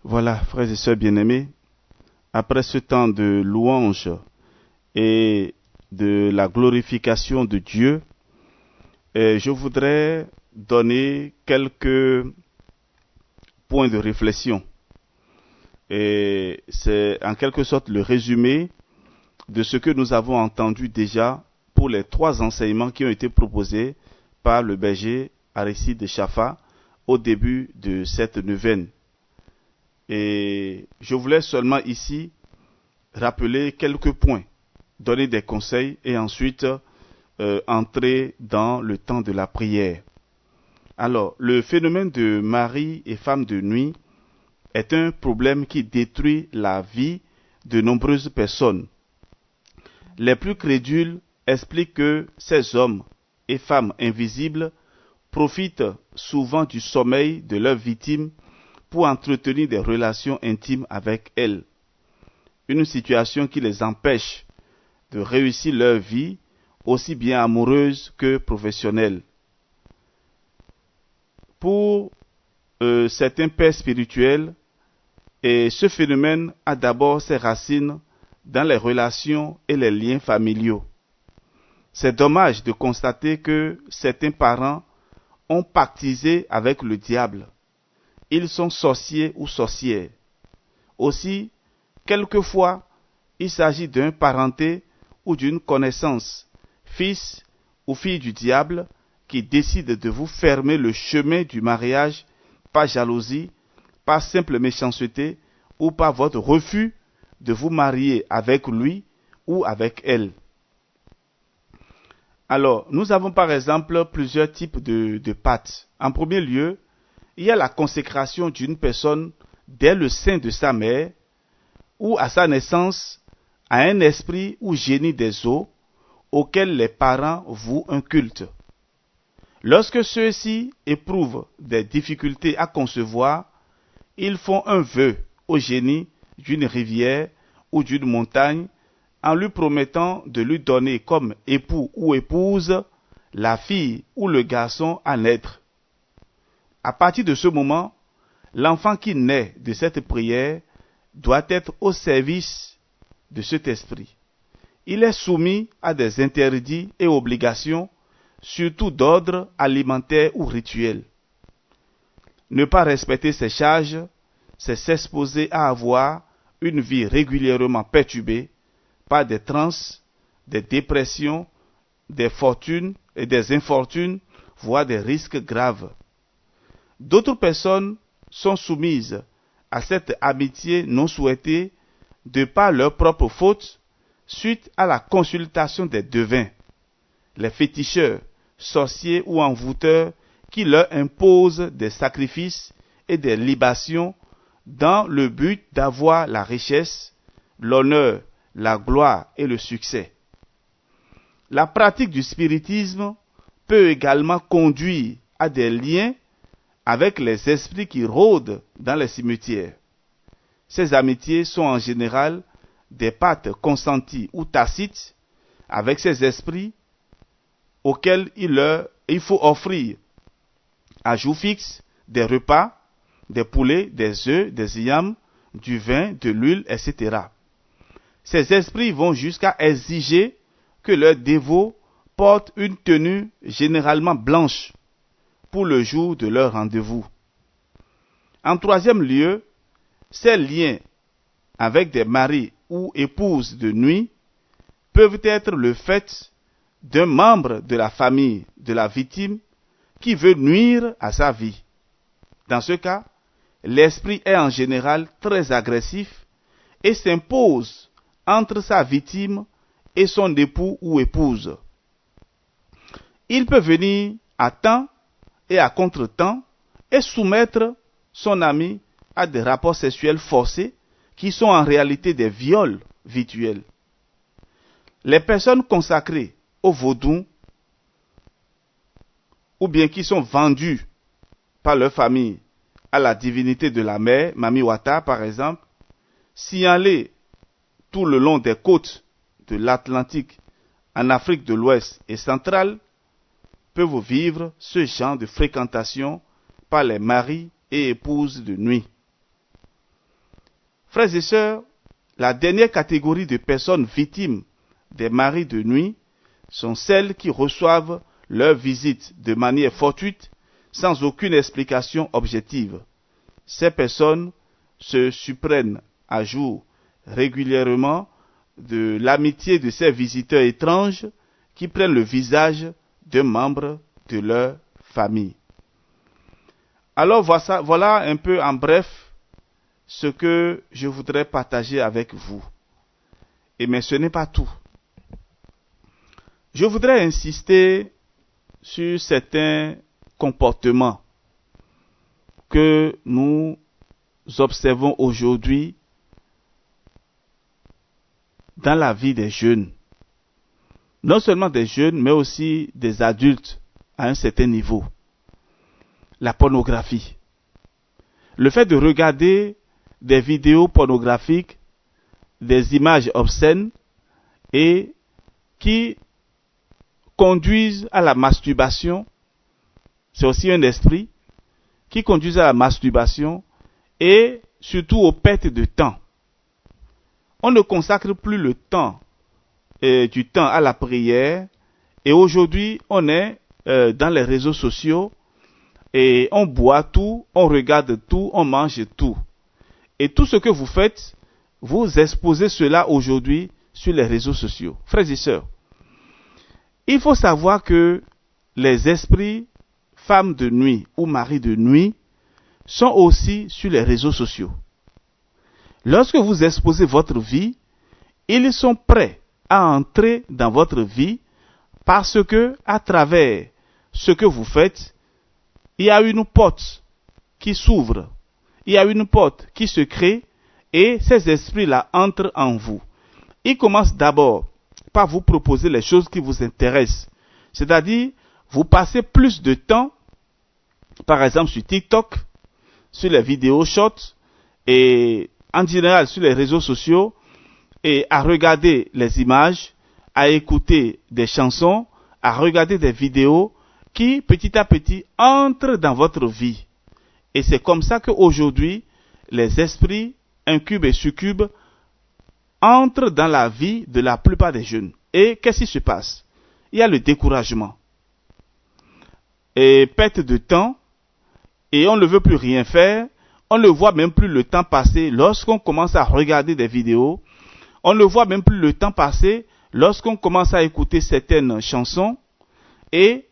[SPEAKER 1] Voilà, frères et sœurs bien-aimés, après ce temps de louange et de la glorification de Dieu, je voudrais donner quelques points de réflexion. Et c'est en quelque sorte le résumé de ce que nous avons entendu déjà pour les 3 enseignements qui ont été proposés par le berger Aristide de Chafa au début de cette neuvaine. Et je voulais seulement ici rappeler quelques points, donner des conseils et ensuite entrer dans le temps de la prière. Alors, le phénomène de mari et femme de nuit est un problème qui détruit la vie de nombreuses personnes. Les plus crédules expliquent que ces hommes et femmes invisibles profitent souvent du sommeil de leurs victimes pour entretenir des relations intimes avec elles. Une situation qui les empêche de réussir leur vie, aussi bien amoureuse que professionnelle. Pour certains pères spirituels, et ce phénomène a d'abord ses racines dans les relations et les liens familiaux. C'est dommage de constater que certains parents ont pactisé avec le diable. Ils sont sorciers ou sorcières. Aussi, quelquefois, il s'agit d'un parenté ou d'une connaissance, fils ou fille du diable, qui décide de vous fermer le chemin du mariage par jalousie, par simple méchanceté ou par votre refus de vous marier avec lui ou avec elle. Alors, nous avons par exemple plusieurs types de pactes. En premier lieu, il y a la consécration d'une personne dès le sein de sa mère ou à sa naissance à un esprit ou génie des eaux auquel les parents vouent un culte. Lorsque ceux-ci éprouvent des difficultés à concevoir, ils font un vœu au génie d'une rivière ou d'une montagne en lui promettant de lui donner comme époux ou épouse la fille ou le garçon à naître. À partir de ce moment, l'enfant qui naît de cette prière doit être au service de cet esprit. Il est soumis à des interdits et obligations, surtout d'ordre alimentaire ou rituel. Ne pas respecter ces charges, c'est s'exposer à avoir une vie régulièrement perturbée par des transes, des dépressions, des fortunes et des infortunes, voire des risques graves. D'autres personnes sont soumises à cette amitié non souhaitée de par leur propre faute suite à la consultation des devins, les féticheurs, sorciers ou envoûteurs qui leur imposent des sacrifices et des libations dans le but d'avoir la richesse, l'honneur, la gloire et le succès. La pratique du spiritisme peut également conduire à des liens avec les esprits qui rôdent dans les cimetières. Ces amitiés sont en général des pactes consentis ou tacites avec ces esprits auxquels il faut offrir à jour fixe des repas, des poulets, des œufs, des yams, du vin, de l'huile, etc. Ces esprits vont jusqu'à exiger que leurs dévots portent une tenue généralement blanche pour le jour de leur rendez-vous. En troisième lieu, ces liens avec des maris ou épouses de nuit peuvent être le fait d'un membre de la famille de la victime qui veut nuire à sa vie. Dans ce cas, l'esprit est en général très agressif et s'impose entre sa victime et son époux ou épouse. Il peut venir à temps et à contre-temps et soumettre son ami à des rapports sexuels forcés qui sont en réalité des viols virtuels. Les personnes consacrées au vaudou ou bien qui sont vendues par leur famille à la divinité de la mer, Mami Wata par exemple, signalées tout le long des côtes de l'Atlantique en Afrique de l'Ouest et centrale, peuvent vivre ce genre de fréquentation par les maris et épouses de nuit. Frères et sœurs, la dernière catégorie de personnes victimes des maris de nuit sont celles qui reçoivent leur visite de manière fortuite, sans aucune explication objective. Ces personnes se surprennent à jour régulièrement de l'amitié de ces visiteurs étranges qui prennent le visage d'un membre de leur famille. Alors voilà un peu en bref ce que je voudrais partager avec vous. Mais ce n'est pas tout. Je voudrais insister sur certains comportements que nous observons aujourd'hui dans la vie des jeunes. Non seulement des jeunes, mais aussi des adultes à un certain niveau. La pornographie. Le fait de regarder des vidéos pornographiques, des images obscènes et qui conduisent à la masturbation, c'est aussi un esprit qui conduit à la masturbation et surtout aux pertes de temps. On ne consacre plus le temps du temps à la prière et aujourd'hui on est dans les réseaux sociaux et on boit tout, on regarde tout, on mange tout. Et tout ce que vous faites, vous exposez cela aujourd'hui sur les réseaux sociaux. Frères et sœurs, il faut savoir que les esprits, femmes de nuit ou maris de nuit, sont aussi sur les réseaux sociaux. Lorsque vous exposez votre vie, ils sont prêts à entrer dans votre vie parce que, à travers ce que vous faites, il y a une porte qui s'ouvre, il y a une porte qui se crée et ces esprits-là entrent en vous. Ils commencent d'abord par vous proposer les choses qui vous intéressent. C'est-à-dire, vous passez plus de temps, par exemple sur TikTok, sur les vidéos shorts et en général sur les réseaux sociaux et à regarder les images, à écouter des chansons, à regarder des vidéos qui petit à petit entrent dans votre vie. Et c'est comme ça qu'aujourd'hui, les esprits incubes et succubes entrent dans la vie de la plupart des jeunes. Et qu'est-ce qui se passe? Il y a le découragement et perte de temps et on ne veut plus rien faire. On ne voit même plus le temps passer lorsqu'on commence à regarder des vidéos. On ne voit même plus le temps passer lorsqu'on commence à écouter certaines chansons. Et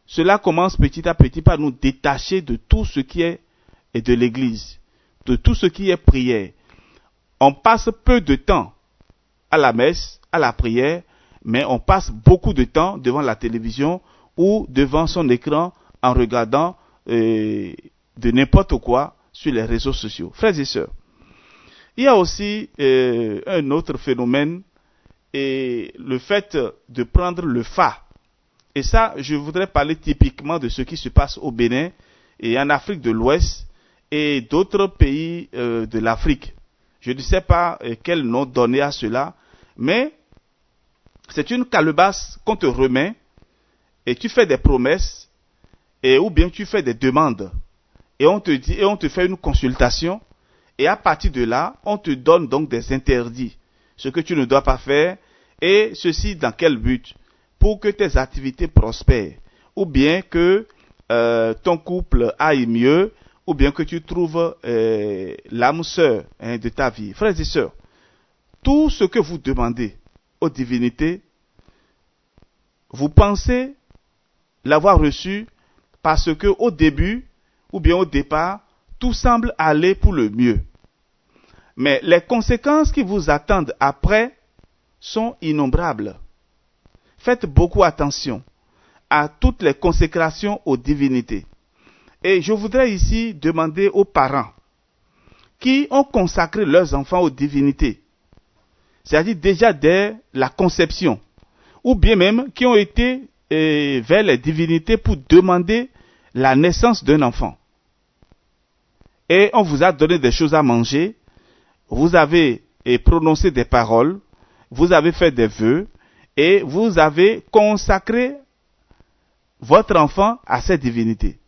[SPEAKER 1] cela commence petit à petit par nous détacher de tout ce qui est de l'église, de tout ce qui est prière. On passe peu de temps à la messe, à la prière, mais on passe beaucoup de temps devant la télévision ou devant son écran en regardant de n'importe quoi sur les réseaux sociaux. Frères et sœurs, il y a aussi un autre phénomène, et le fait de prendre le phare. Et ça, je voudrais parler typiquement de ce qui se passe au Bénin et en Afrique de l'Ouest et d'autres pays de l'Afrique. Je ne sais pas quel nom donner à cela, mais c'est une calebasse qu'on te remet et tu fais des promesses et ou bien tu fais des demandes et on te dit et on te fait une consultation et à partir de là, on te donne donc des interdits, ce que tu ne dois pas faire et ceci dans quel but? Pour que tes activités prospèrent ou bien que ton couple aille mieux ou bien que tu trouves l'âme sœur de ta vie. Frères et sœurs, tout ce que vous demandez aux divinités, vous pensez l'avoir reçu parce que au début ou bien au départ, tout semble aller pour le mieux. Mais les conséquences qui vous attendent après sont innombrables. Faites beaucoup attention à toutes les consécrations aux divinités. Et je voudrais ici demander aux parents qui ont consacré leurs enfants aux divinités, c'est-à-dire déjà dès la conception, ou bien même qui ont été vers les divinités pour demander la naissance d'un enfant. Et on vous a donné des choses à manger, vous avez prononcé des paroles, vous avez fait des vœux, et vous avez consacré votre enfant à cette divinité.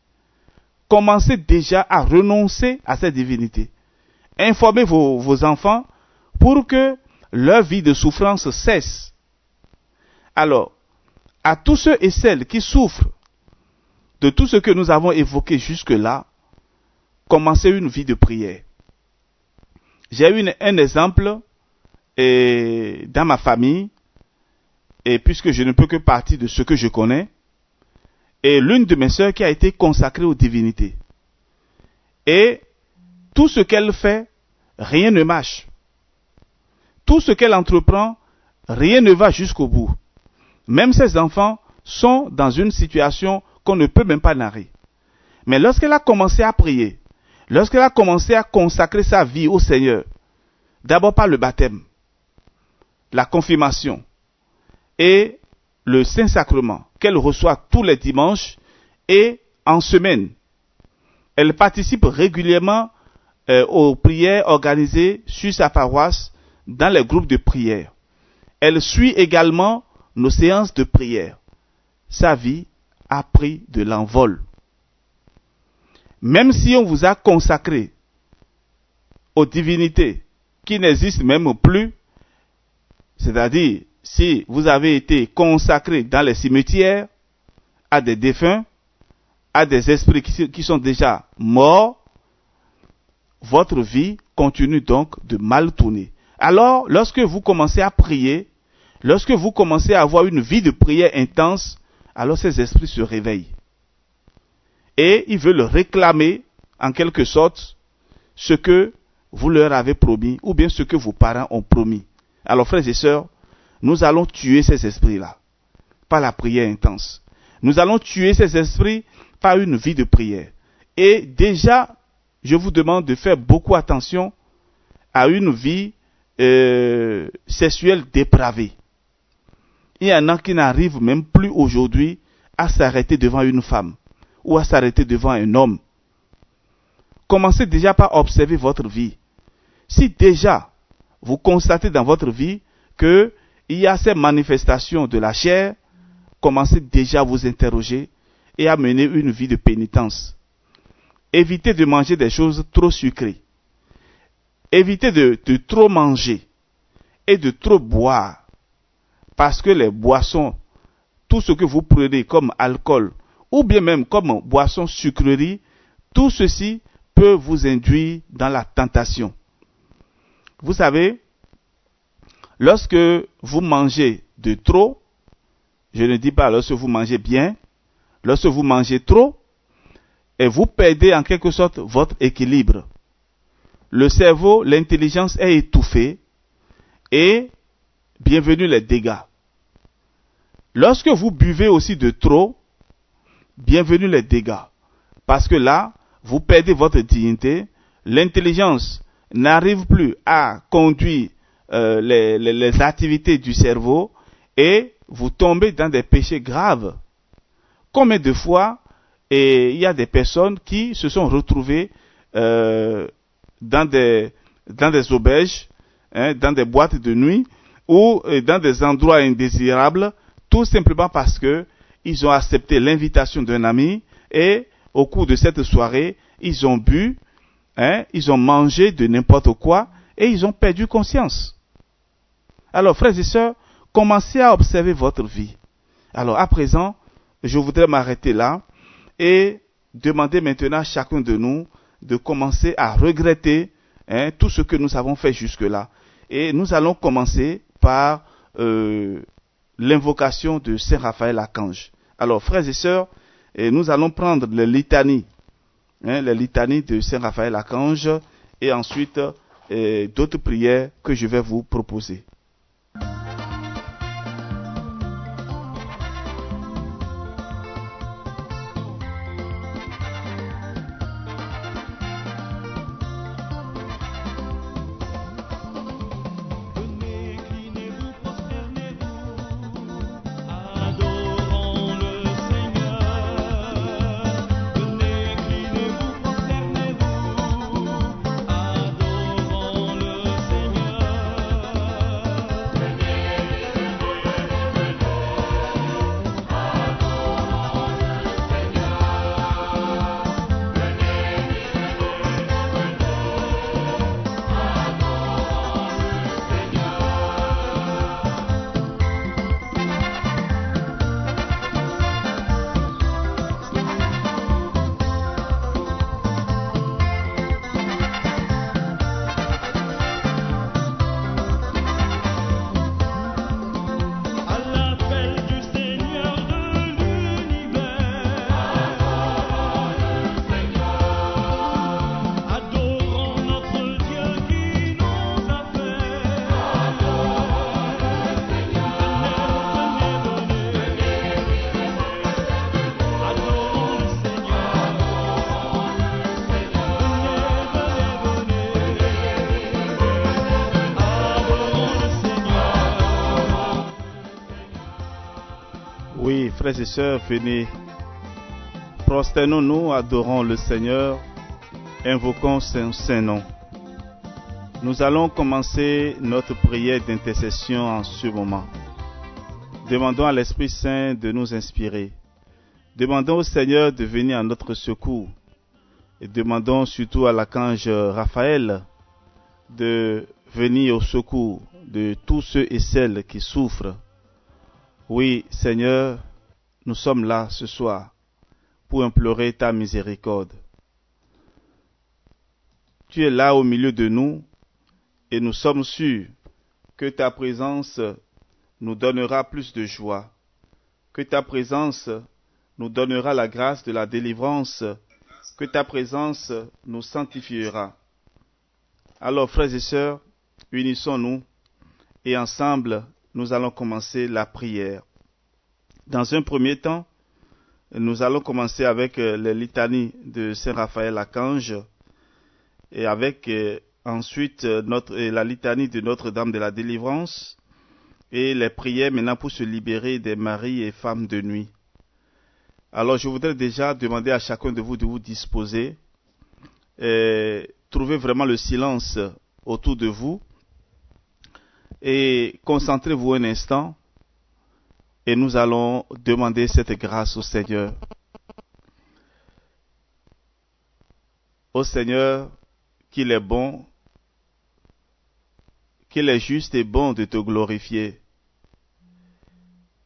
[SPEAKER 1] Commencez déjà à renoncer à cette divinité. Informez vos enfants pour que leur vie de souffrance cesse. Alors, à tous ceux et celles qui souffrent de tout ce que nous avons évoqué jusque-là, commencez une vie de prière. J'ai eu un exemple dans ma famille, et puisque je ne peux que partir de ce que je connais, et l'une de mes sœurs qui a été consacrée aux divinités. Et tout ce qu'elle fait, rien ne marche. Tout ce qu'elle entreprend, rien ne va jusqu'au bout. Même ses enfants sont dans une situation qu'on ne peut même pas narrer. Mais lorsqu'elle a commencé à prier, lorsqu'elle a commencé à consacrer sa vie au Seigneur, d'abord par le baptême, la confirmation et le Saint-Sacrement qu'elle reçoit tous les dimanches et en semaine, elle participe régulièrement aux prières organisées sur sa paroisse dans les groupes de prière. Elle suit également nos séances de prière. Sa vie a pris de l'envol. Même si on vous a consacré aux divinités qui n'existent même plus, c'est-à-dire si vous avez été consacré dans les cimetières à des défunts, à des esprits qui sont déjà morts, votre vie continue donc de mal tourner. Alors, lorsque vous commencez à prier, lorsque vous commencez à avoir une vie de prière intense, alors ces esprits se réveillent. Et ils veulent réclamer, en quelque sorte, ce que vous leur avez promis, ou bien ce que vos parents ont promis. Alors, frères et sœurs, nous allons tuer ces esprits-là, par la prière intense. Nous allons tuer ces esprits par une vie de prière. Et déjà, je vous demande de faire beaucoup attention à une vie sexuelle dépravée. Il y en a qui n'arrivent même plus aujourd'hui à s'arrêter devant une femme ou à s'arrêter devant un homme. Commencez déjà par observer votre vie. Si déjà vous constatez dans votre vie qu'il y a ces manifestations de la chair, commencez déjà à vous interroger et à mener une vie de pénitence. Évitez de manger des choses trop sucrées. Évitez de trop manger et de trop boire. Parce que les boissons, tout ce que vous prenez comme alcool, ou bien même comme boisson sucrerie, tout ceci peut vous induire dans la tentation. Vous savez, lorsque vous mangez de trop, je ne dis pas lorsque vous mangez bien, lorsque vous mangez trop, et vous perdez en quelque sorte votre équilibre. Le cerveau, l'intelligence est étouffée et bienvenue les dégâts. Lorsque vous buvez aussi de trop, bienvenue les dégâts. Parce que là, vous perdez votre dignité, l'intelligence n'arrive plus à conduire les activités du cerveau et vous tombez dans des péchés graves. Combien de fois il y a des personnes qui se sont retrouvées dans des auberges, dans des boîtes de nuit ou dans des endroits indésirables, tout simplement parce que ils ont accepté l'invitation d'un ami et au cours de cette soirée, ils ont bu, ils ont mangé de n'importe quoi et ils ont perdu conscience. Alors, frères et sœurs, commencez à observer votre vie. Alors, à présent, je voudrais m'arrêter là et demander maintenant à chacun de nous de commencer à regretter tout ce que nous avons fait jusque-là. Et nous allons commencer par l'invocation de Saint Raphaël Archange. Alors, frères et sœurs, nous allons prendre les litanies de Saint Raphaël Archange et ensuite d'autres prières que je vais vous proposer.
[SPEAKER 3] Adorons le Seigneur.
[SPEAKER 1] frères et sœurs, venez, prosternons-nous, adorons le Seigneur, invoquons son saint nom. Nous allons commencer notre prière d'intercession en ce moment. Demandons à l'Esprit Saint de nous inspirer. Demandons au Seigneur de venir à notre secours. Et demandons surtout à l'archange Raphaël de venir au secours de tous ceux et celles qui souffrent. Oui, Seigneur, nous sommes là ce soir pour implorer ta miséricorde. Tu es là au milieu de nous et nous sommes sûrs que ta présence nous donnera plus de joie, que ta présence nous donnera la grâce de la délivrance, que ta présence nous sanctifiera. Alors, frères et sœurs, unissons-nous et ensemble, nous allons commencer la prière. Dans un premier temps, nous allons commencer avec les litanies de Saint Raphaël Archange et avec ensuite la litanie de Notre-Dame de la Délivrance et les prières maintenant pour se libérer des maris et femmes de nuit. Alors je voudrais déjà demander à chacun de vous disposer et trouver vraiment le silence autour de vous et concentrez-vous un instant et nous allons demander cette grâce au Seigneur. Au Seigneur, qu'il est bon, qu'il est juste et bon de te glorifier,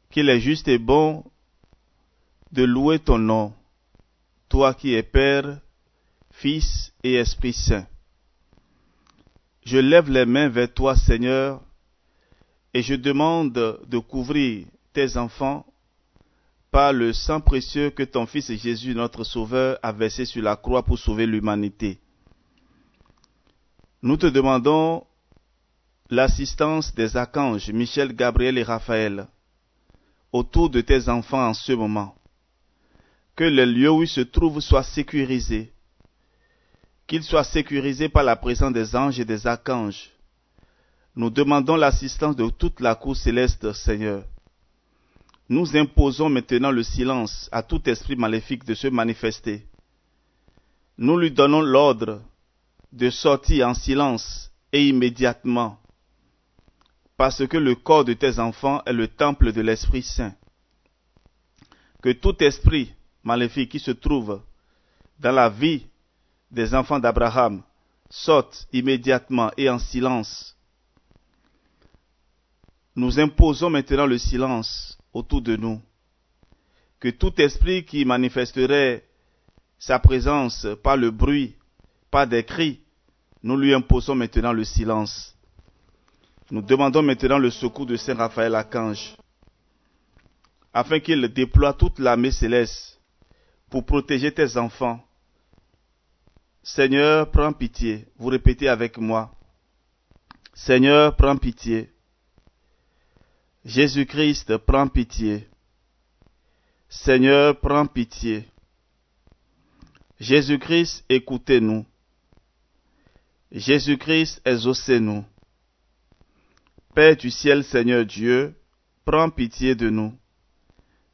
[SPEAKER 1] qu'il est juste et bon de louer ton nom, toi qui es Père, Fils et Esprit Saint. Je lève les mains vers toi, Seigneur, et je demande de couvrir tes enfants par le sang précieux que ton Fils Jésus, notre Sauveur, a versé sur la croix pour sauver l'humanité. Nous te demandons l'assistance des archanges Michel, Gabriel et Raphaël autour de tes enfants en ce moment. Que les lieux où ils se trouvent soient sécurisés, qu'ils soient sécurisés par la présence des anges et des archanges. Nous demandons l'assistance de toute la cour céleste, Seigneur. Nous imposons maintenant le silence à tout esprit maléfique de se manifester. Nous lui donnons l'ordre de sortir en silence et immédiatement, parce que le corps de tes enfants est le temple de l'Esprit Saint. Que tout esprit maléfique qui se trouve dans la vie des enfants d'Abraham sorte immédiatement et en silence. Nous imposons maintenant le silence autour de nous. Que tout esprit qui manifesterait sa présence par le bruit, par des cris, nous lui imposons maintenant le silence. Nous demandons maintenant le secours de Saint Raphaël Archange, afin qu'il déploie toute l'armée céleste pour protéger tes enfants. Seigneur, prends pitié. Vous répétez avec moi. Seigneur, prends pitié. Jésus-Christ, prends pitié. Seigneur, prends pitié. Jésus-Christ, écoutez-nous. Jésus-Christ, exaucez-nous. Père du ciel, Seigneur Dieu, prends pitié de nous.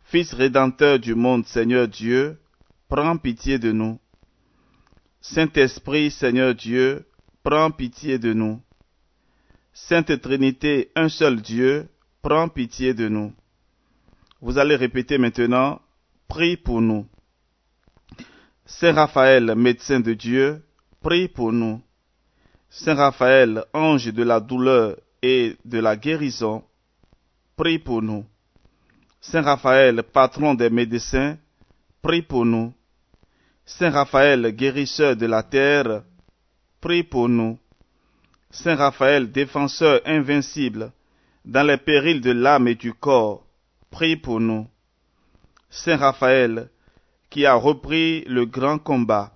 [SPEAKER 1] Fils rédempteur du monde, Seigneur Dieu, prends pitié de nous. Saint-Esprit, Seigneur Dieu, prends pitié de nous. Sainte Trinité, un seul Dieu, prends pitié de nous. Vous allez répéter maintenant, prie pour nous. Saint Raphaël, médecin de Dieu, prie pour nous. Saint Raphaël, ange de la douleur et de la guérison, prie pour nous. Saint Raphaël, patron des médecins, prie pour nous. Saint Raphaël, guérisseur de la terre, prie pour nous. Saint Raphaël, défenseur invincible dans les périls de l'âme et du corps, prie pour nous. Saint Raphaël, qui a repris le grand combat,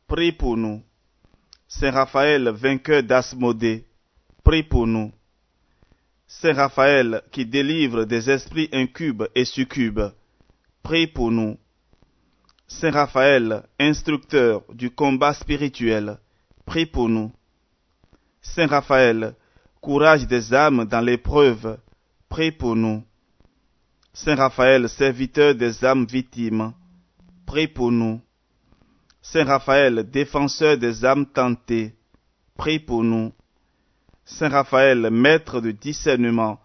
[SPEAKER 1] prie pour nous. Saint Raphaël, vainqueur d'Asmodée, prie pour nous. Saint Raphaël, qui délivre des esprits incubes et succubes, prie pour nous. Saint Raphaël, instructeur du combat spirituel, prie pour nous. Saint Raphaël, courage des âmes dans l'épreuve, prie pour nous. Saint Raphaël, serviteur des âmes victimes, prie pour nous. Saint Raphaël, défenseur des âmes tentées, prie pour nous. Saint Raphaël, maître de discernement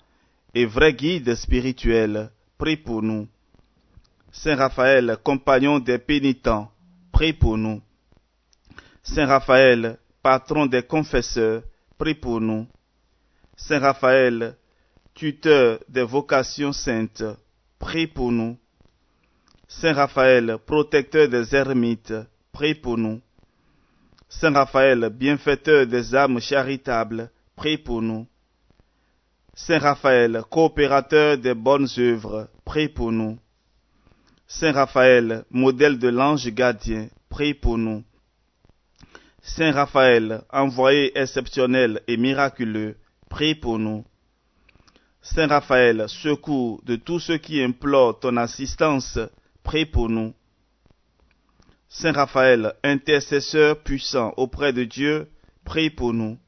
[SPEAKER 1] et vrai guide spirituel, prie pour nous. Saint Raphaël, compagnon des pénitents, prie pour nous. Saint Raphaël, patron des confesseurs, prie pour nous. Saint Raphaël, tuteur des vocations saintes, prie pour nous. Saint Raphaël, protecteur des ermites, prie pour nous. Saint Raphaël, bienfaiteur des âmes charitables, prie pour nous. Saint Raphaël, coopérateur des bonnes œuvres, prie pour nous. Saint Raphaël, modèle de l'ange gardien, prie pour nous. Saint Raphaël, envoyé exceptionnel et miraculeux, prie pour nous. Saint Raphaël, secours de tous ceux qui implorent ton assistance, prie pour nous. Saint Raphaël, intercesseur puissant auprès de Dieu, prie pour nous.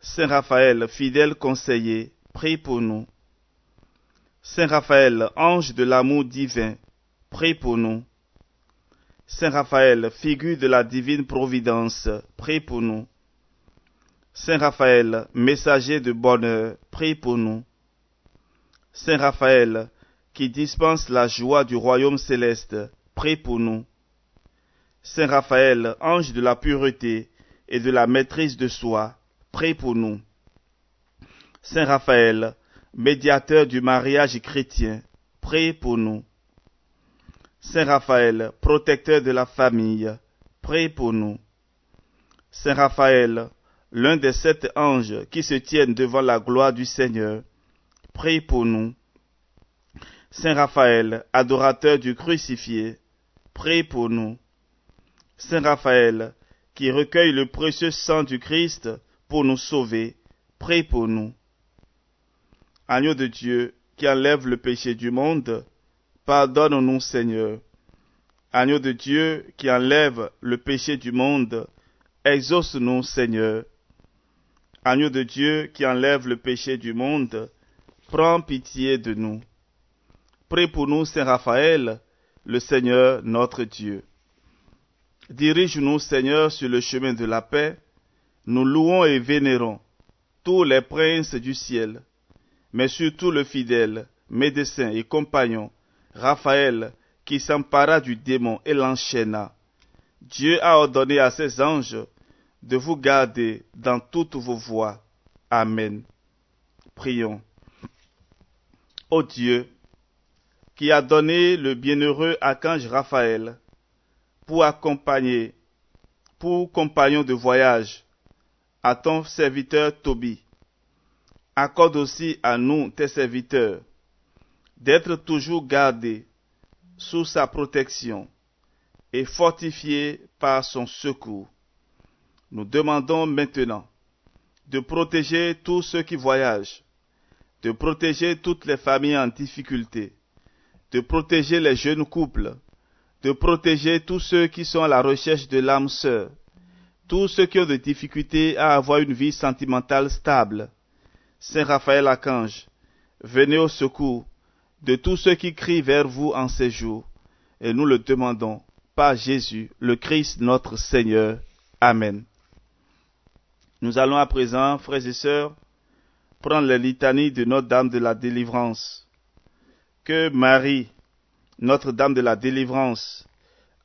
[SPEAKER 1] Saint Raphaël, fidèle conseiller, prie pour nous. Saint Raphaël, ange de l'amour divin, prie pour nous. Saint Raphaël, figure de la divine providence, prie pour nous. Saint Raphaël, messager de bonheur, prie pour nous. Saint Raphaël, qui dispense la joie du royaume céleste, prie pour nous. Saint Raphaël, ange de la pureté et de la maîtrise de soi, prie pour nous. Saint Raphaël, médiateur du mariage chrétien, prie pour nous. Saint Raphaël, protecteur de la famille, prie pour nous. Saint Raphaël, l'un des 7 anges qui se tiennent devant la gloire du Seigneur, prie pour nous. Saint Raphaël, adorateur du crucifié, prie pour nous. Saint Raphaël, qui recueille le précieux sang du Christ pour nous sauver, prie pour nous. Agneau de Dieu, qui enlève le péché du monde, pardonne-nous, Seigneur. Agneau de Dieu, qui enlève le péché du monde, exauce-nous, Seigneur. Agneau de Dieu, qui enlève le péché du monde, prends pitié de nous. Prie pour nous, Saint Raphaël, le Seigneur notre Dieu. Dirige-nous, Seigneur, sur le chemin de la paix. Nous louons et vénérons tous les princes du ciel, mais surtout le fidèle, médecin et compagnon, Raphaël, qui s'empara du démon et l'enchaîna. Dieu a ordonné à ses anges de vous garder dans toutes vos voies. Amen. Prions. Ô Dieu, qui a donné le bienheureux archange Raphaël pour compagnon de voyage à ton serviteur Tobie, accorde aussi à nous, tes serviteurs, d'être toujours gardés sous sa protection et fortifiés par son secours. Nous demandons maintenant de protéger tous ceux qui voyagent, de protéger toutes les familles en difficulté, de protéger les jeunes couples, de protéger tous ceux qui sont à la recherche de l'âme sœur, tous ceux qui ont des difficultés à avoir une vie sentimentale stable. Saint Raphaël Archange, venez au secours de tous ceux qui crient vers vous en ces jours, et nous le demandons par Jésus, le Christ notre Seigneur. Amen. Nous allons à présent, frères et sœurs, prendre les litanies de Notre-Dame de la Délivrance. Que Marie, Notre-Dame de la Délivrance,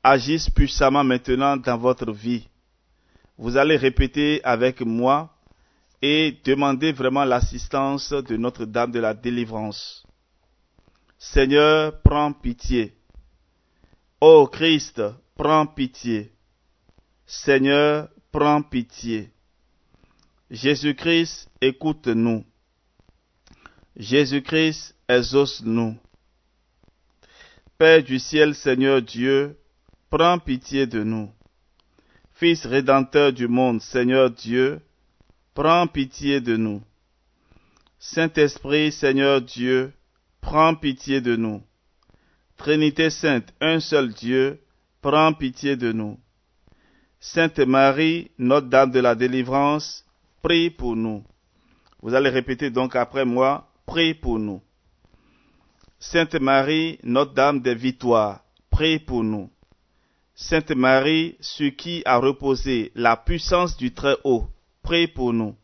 [SPEAKER 1] agisse puissamment maintenant dans votre vie. Vous allez répéter avec moi et demander vraiment l'assistance de Notre-Dame de la Délivrance. Seigneur, prends pitié. Ô Christ, prends pitié. Seigneur, prends pitié. Jésus-Christ, écoute-nous. Jésus-Christ, exauce-nous. Père du ciel, Seigneur Dieu, prends pitié de nous. Fils rédempteur du monde, Seigneur Dieu, prends pitié de nous. Saint-Esprit, Seigneur Dieu, prends pitié de nous. Trinité sainte, un seul Dieu, prends pitié de nous. Sainte Marie, Notre-Dame de la Délivrance, prie pour nous. Vous allez répéter donc après moi, prie pour nous. Sainte Marie, Notre-Dame des Victoires, prie pour nous. Sainte Marie, sur qui a reposé la puissance du Très-Haut, prie pour nous.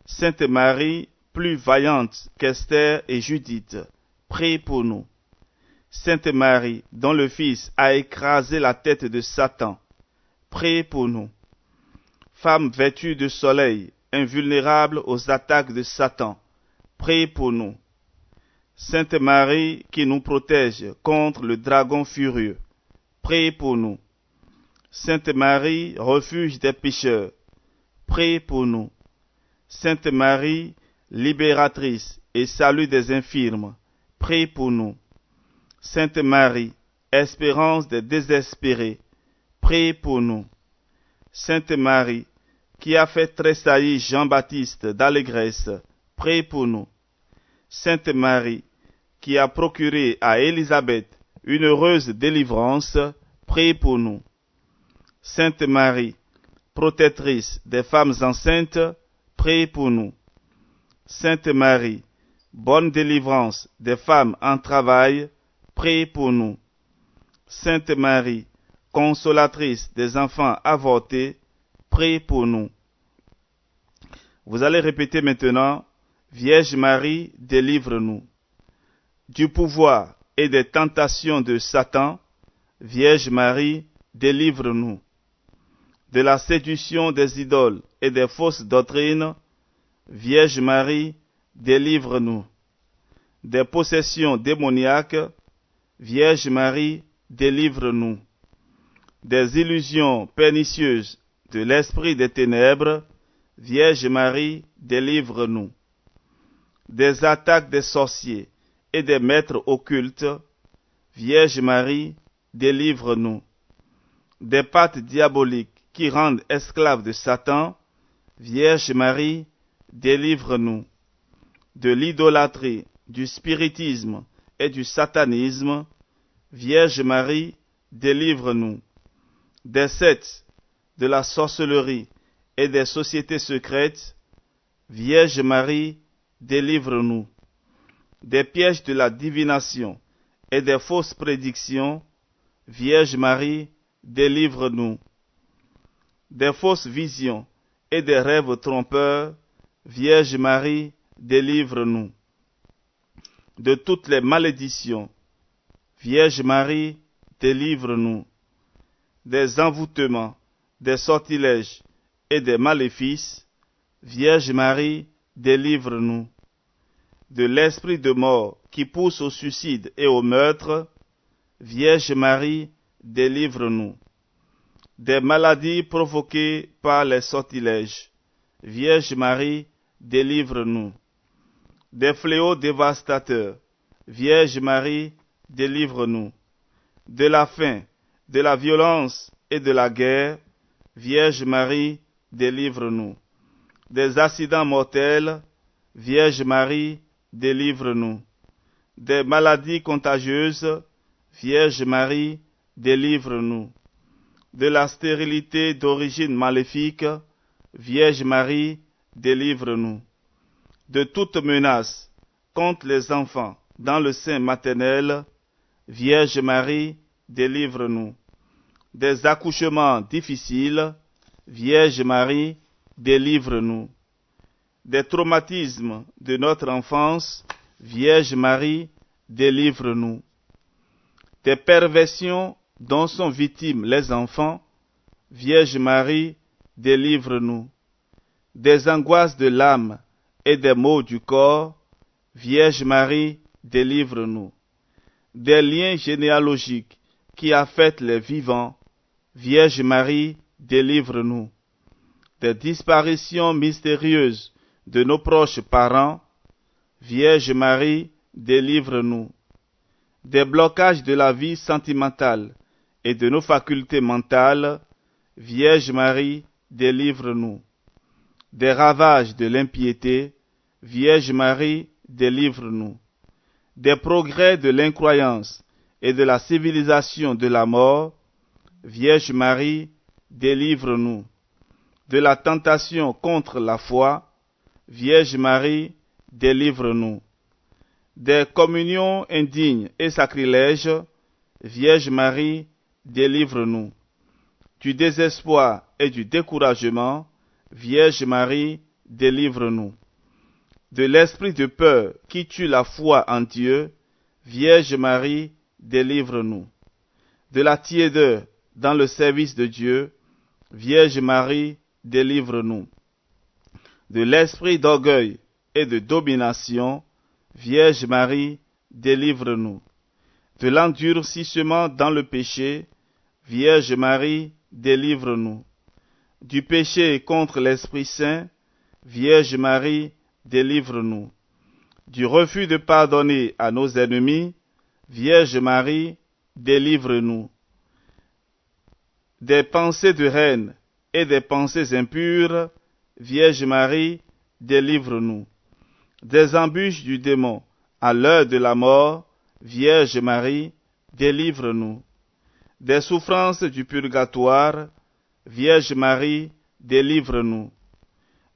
[SPEAKER 1] Sainte Marie, plus vaillante qu'Esther et Judith, prie pour nous. Sainte Marie, dont le Fils a écrasé la tête de Satan, prie pour nous. Femme vêtue de soleil, invulnérable aux attaques de Satan, prie pour nous. Sainte Marie, qui nous protège contre le dragon furieux, prie pour nous. Sainte Marie, refuge des pécheurs, prie pour nous. Sainte Marie, libératrice et salut des infirmes, prie pour nous. Sainte Marie, espérance des désespérés, prie pour nous. Sainte Marie, qui a fait tressaillir Jean-Baptiste d'allégresse, prie pour nous. Sainte Marie, qui a procuré à Élisabeth une heureuse délivrance, prie pour nous. Sainte Marie, protectrice des femmes enceintes, prie pour nous. Sainte Marie, bonne délivrance des femmes en travail, prie pour nous. Sainte Marie, consolatrice des enfants avortés, prie pour nous. Vous allez répéter maintenant, Vierge Marie, délivre-nous. Du pouvoir et des tentations de Satan, Vierge Marie, délivre-nous. De la séduction des idoles et des fausses doctrines, Vierge Marie, délivre-nous. Des possessions démoniaques, Vierge Marie, délivre-nous. Des illusions pernicieuses de l'esprit des ténèbres, Vierge Marie, délivre-nous. Des attaques des sorciers et des maîtres occultes, Vierge Marie, délivre-nous. Des pactes diaboliques qui rendent esclaves de Satan, Vierge Marie, délivre-nous. De l'idolâtrie, du spiritisme et du satanisme, Vierge Marie, délivre-nous. Des sectes, de la sorcellerie et des sociétés secrètes, Vierge Marie, délivre-nous. Des pièges de la divination et des fausses prédictions, Vierge Marie, délivre-nous. Des fausses visions et des rêves trompeurs, Vierge Marie, délivre-nous. De toutes les malédictions, Vierge Marie, délivre-nous. Des envoûtements, des sortilèges et des maléfices, Vierge Marie, délivre-nous. De l'esprit de mort qui pousse au suicide et au meurtre, Vierge Marie, délivre-nous. Des maladies provoquées par les sortilèges, Vierge Marie, délivre-nous. Des fléaux dévastateurs, Vierge Marie, délivre-nous. De la faim, de la violence et de la guerre, Vierge Marie, délivre-nous. Des accidents mortels, Vierge Marie, délivre-nous. Des maladies contagieuses, Vierge Marie, délivre-nous. De la stérilité d'origine maléfique, Vierge Marie, délivre-nous. De toute menace contre les enfants dans le sein maternel, Vierge Marie, délivre-nous. Des accouchements difficiles, Vierge Marie, délivre-nous. Des traumatismes de notre enfance, Vierge Marie, délivre-nous. Des perversions dont sont victimes les enfants, Vierge Marie, délivre-nous. Des angoisses de l'âme et des maux du corps, Vierge Marie, délivre-nous. Des liens généalogiques qui affectent les vivants, Vierge Marie, délivre-nous. Des disparitions mystérieuses de nos proches parents, Vierge Marie, délivre-nous. Des blocages de la vie sentimentale et de nos facultés mentales, Vierge Marie, délivre-nous. Des ravages de l'impiété, Vierge Marie, délivre-nous. Des progrès de l'incroyance et de la civilisation de la mort, Vierge Marie, délivre-nous. De la tentation contre la foi, Vierge Marie, délivre-nous. Des communions indignes et sacrilèges, Vierge Marie, délivre-nous. Du désespoir et du découragement, Vierge Marie, délivre-nous. De l'esprit de peur qui tue la foi en Dieu, Vierge Marie, délivre-nous. De la tiédeur dans le service de Dieu, Vierge Marie, délivre-nous. De l'esprit d'orgueil et de domination, Vierge Marie, délivre-nous. De l'endurcissement dans le péché, Vierge Marie, délivre-nous. Du péché contre l'Esprit Saint, Vierge Marie, délivre-nous. Du refus de pardonner à nos ennemis, Vierge Marie, délivre-nous. Des pensées de haine et des pensées impures, Vierge Marie, délivre-nous. Des embûches du démon à l'heure de la mort, Vierge Marie, délivre-nous. Des souffrances du purgatoire, Vierge Marie, délivre-nous.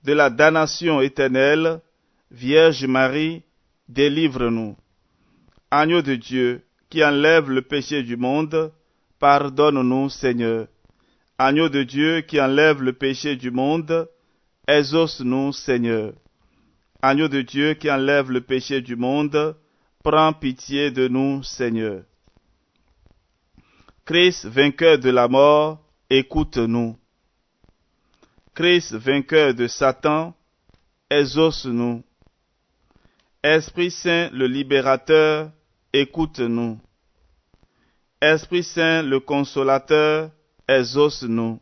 [SPEAKER 1] De la damnation éternelle, Vierge Marie, délivre-nous. Agneau de Dieu, qui enlève le péché du monde, pardonne-nous, Seigneur. Agneau de Dieu, qui enlève le péché du monde, exauce-nous, Seigneur. Agneau de Dieu, qui enlève le péché du monde, prends pitié de nous, Seigneur. Christ, vainqueur de la mort, écoute-nous. Christ, vainqueur de Satan, exauce-nous. Esprit Saint, le libérateur, écoute-nous. Esprit Saint, le consolateur, exauce-nous.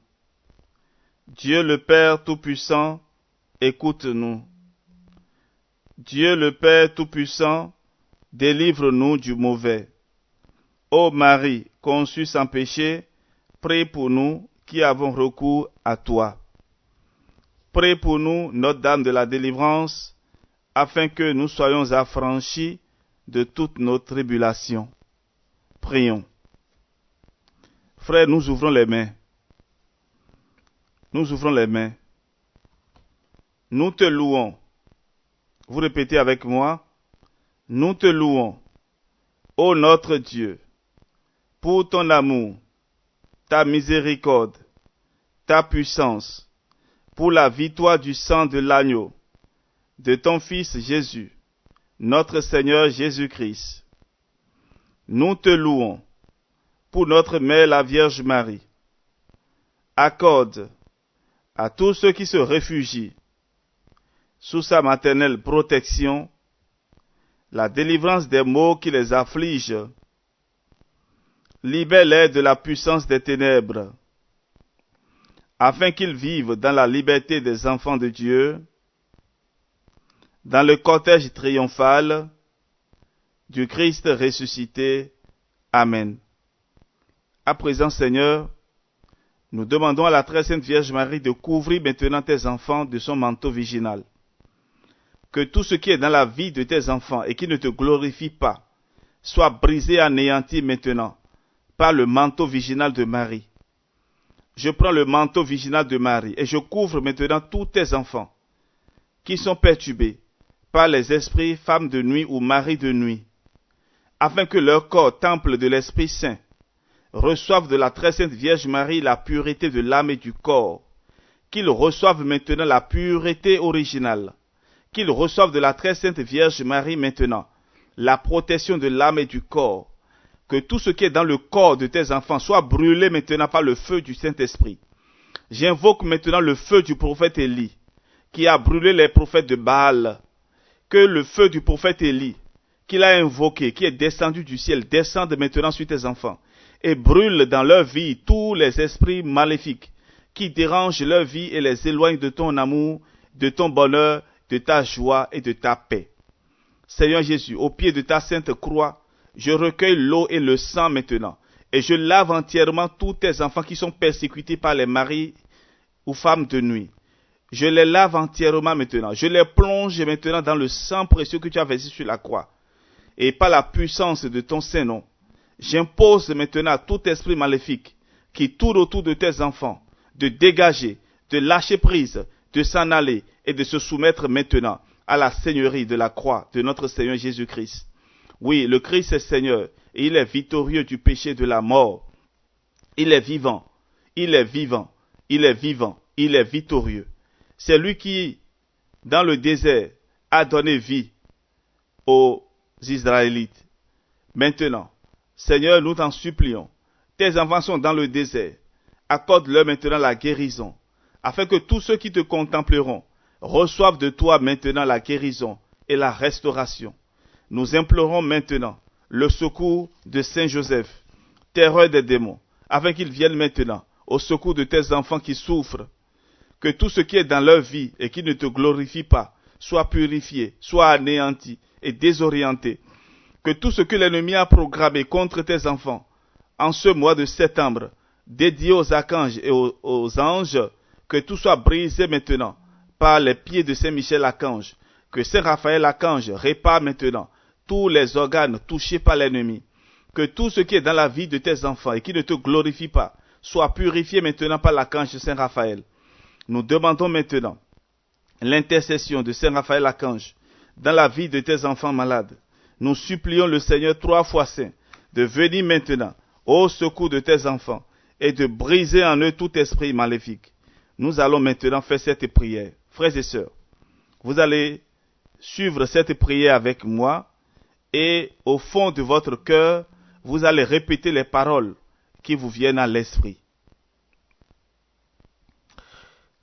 [SPEAKER 1] Dieu le Père Tout-Puissant, écoute-nous. Dieu le Père Tout-Puissant, délivre-nous du mauvais. Ô Marie, conçue sans péché, prie pour nous qui avons recours à toi. Prie pour nous, Notre-Dame de la délivrance, afin que nous soyons affranchis de toutes nos tribulations. Prions. Frères, nous ouvrons les mains. Nous ouvrons les mains. Nous te louons. Vous répétez avec moi. Nous te louons, ô notre Dieu, pour ton amour, ta miséricorde, ta puissance, pour la victoire du sang de l'agneau, de ton Fils Jésus, notre Seigneur Jésus-Christ. Nous te louons pour notre Mère la Vierge Marie. Accorde à tous ceux qui se réfugient sous sa maternelle protection la délivrance des maux qui les affligent. Libère-les de la puissance des ténèbres, afin qu'ils vivent dans la liberté des enfants de Dieu, dans le cortège triomphal du Christ ressuscité. Amen. À présent, Seigneur, nous demandons à la très sainte Vierge Marie de couvrir maintenant tes enfants de son manteau virginal. Que tout ce qui est dans la vie de tes enfants et qui ne te glorifie pas soit brisé, anéanti maintenant par le manteau virginal de Marie. Je prends le manteau virginal de Marie et je couvre maintenant tous tes enfants qui sont perturbés par les esprits femmes de nuit ou maris de nuit, afin que leur corps, temple de l'Esprit Saint, reçoivent de la très sainte Vierge Marie la pureté de l'âme et du corps, qu'ils reçoivent maintenant la pureté originale, qu'ils reçoivent de la très sainte Vierge Marie maintenant la protection de l'âme et du corps, que tout ce qui est dans le corps de tes enfants soit brûlé maintenant par le feu du Saint-Esprit. J'invoque maintenant le feu du prophète Élie, qui a brûlé les prophètes de Baal, que le feu du prophète Élie, qu'il a invoqué, qui est descendu du ciel, descende maintenant sur tes enfants, et brûle dans leur vie tous les esprits maléfiques, qui dérangent leur vie et les éloignent de ton amour, de ton bonheur, de ta joie et de ta paix. Seigneur Jésus, au pied de ta sainte croix, je recueille l'eau et le sang maintenant, et je lave entièrement tous tes enfants qui sont persécutés par les maris ou femmes de nuit. Je les lave entièrement maintenant, je les plonge maintenant dans le sang précieux que tu as versé sur la croix, et par la puissance de ton Saint-Nom, j'impose maintenant à tout esprit maléfique qui tourne autour de tes enfants, de dégager, de lâcher prise, de s'en aller et de se soumettre maintenant à la seigneurie de la croix de notre Seigneur Jésus-Christ. Oui, le Christ est Seigneur et il est victorieux du péché de la mort. Il est vivant, il est vivant, il est vivant, il est victorieux. C'est lui qui, dans le désert, a donné vie aux Israélites. Maintenant, Seigneur, nous t'en supplions, tes enfants sont dans le désert, accorde-leur maintenant la guérison, afin que tous ceux qui te contempleront reçoivent de toi maintenant la guérison et la restauration. Nous implorons maintenant le secours de Saint Joseph, terreur des démons, afin qu'il vienne maintenant au secours de tes enfants qui souffrent. Que tout ce qui est dans leur vie et qui ne te glorifie pas soit purifié, soit anéanti et désorienté. Que tout ce que l'ennemi a programmé contre tes enfants en ce mois de septembre, dédié aux archanges et aux anges, que tout soit brisé maintenant par les pieds de Saint Michel Archange. Que Saint Raphaël Archange répare maintenant tous les organes touchés par l'ennemi. Que tout ce qui est dans la vie de tes enfants et qui ne te glorifie pas soit purifié maintenant par l'archange Saint Raphaël. Nous demandons maintenant l'intercession de Saint Raphaël Archange dans la vie de tes enfants malades. Nous supplions le Seigneur 3 fois saint de venir maintenant au secours de tes enfants et de briser en eux tout esprit maléfique. Nous allons maintenant faire cette prière. Frères et sœurs, vous allez suivre cette prière avec moi et au fond de votre cœur, vous allez répéter les paroles qui vous viennent à l'esprit.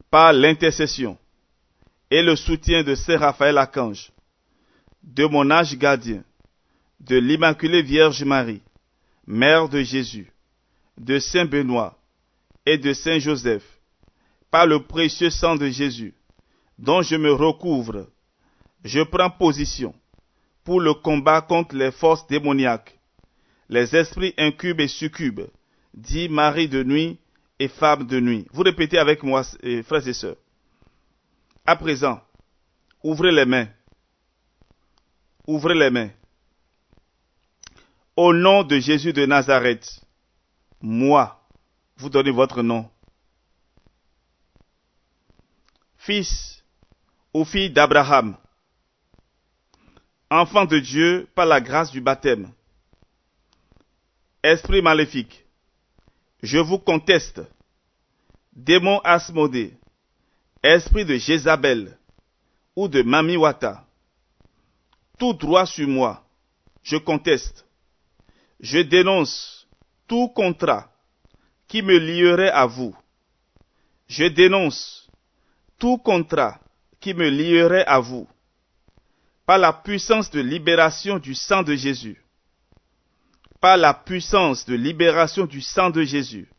[SPEAKER 1] Par l'intercession et le soutien de Saint Raphaël Archange, de mon ange gardien, de l'Immaculée Vierge Marie, Mère de Jésus, de Saint Benoît et de Saint Joseph, par le précieux sang de Jésus, dont je me recouvre, je prends position pour le combat contre les forces démoniaques, les esprits incubes et succubes, dit Marie de nuit et femme de nuit. Vous répétez avec moi, frères et sœurs. À présent, ouvrez les mains. Ouvrez les mains. Au nom de Jésus de Nazareth, moi, vous donnez votre nom. Fils ou fille d'Abraham, enfant de Dieu par la grâce du baptême, esprit maléfique, je vous conteste, démon Asmodée, esprit de Jézabel ou de Mamiwata, tout droit sur moi, je conteste, je dénonce tout contrat qui me lierait à vous, je dénonce tout contrat qui me lierait à vous, par la puissance de libération du sang de Jésus, par la puissance de libération du sang de Jésus,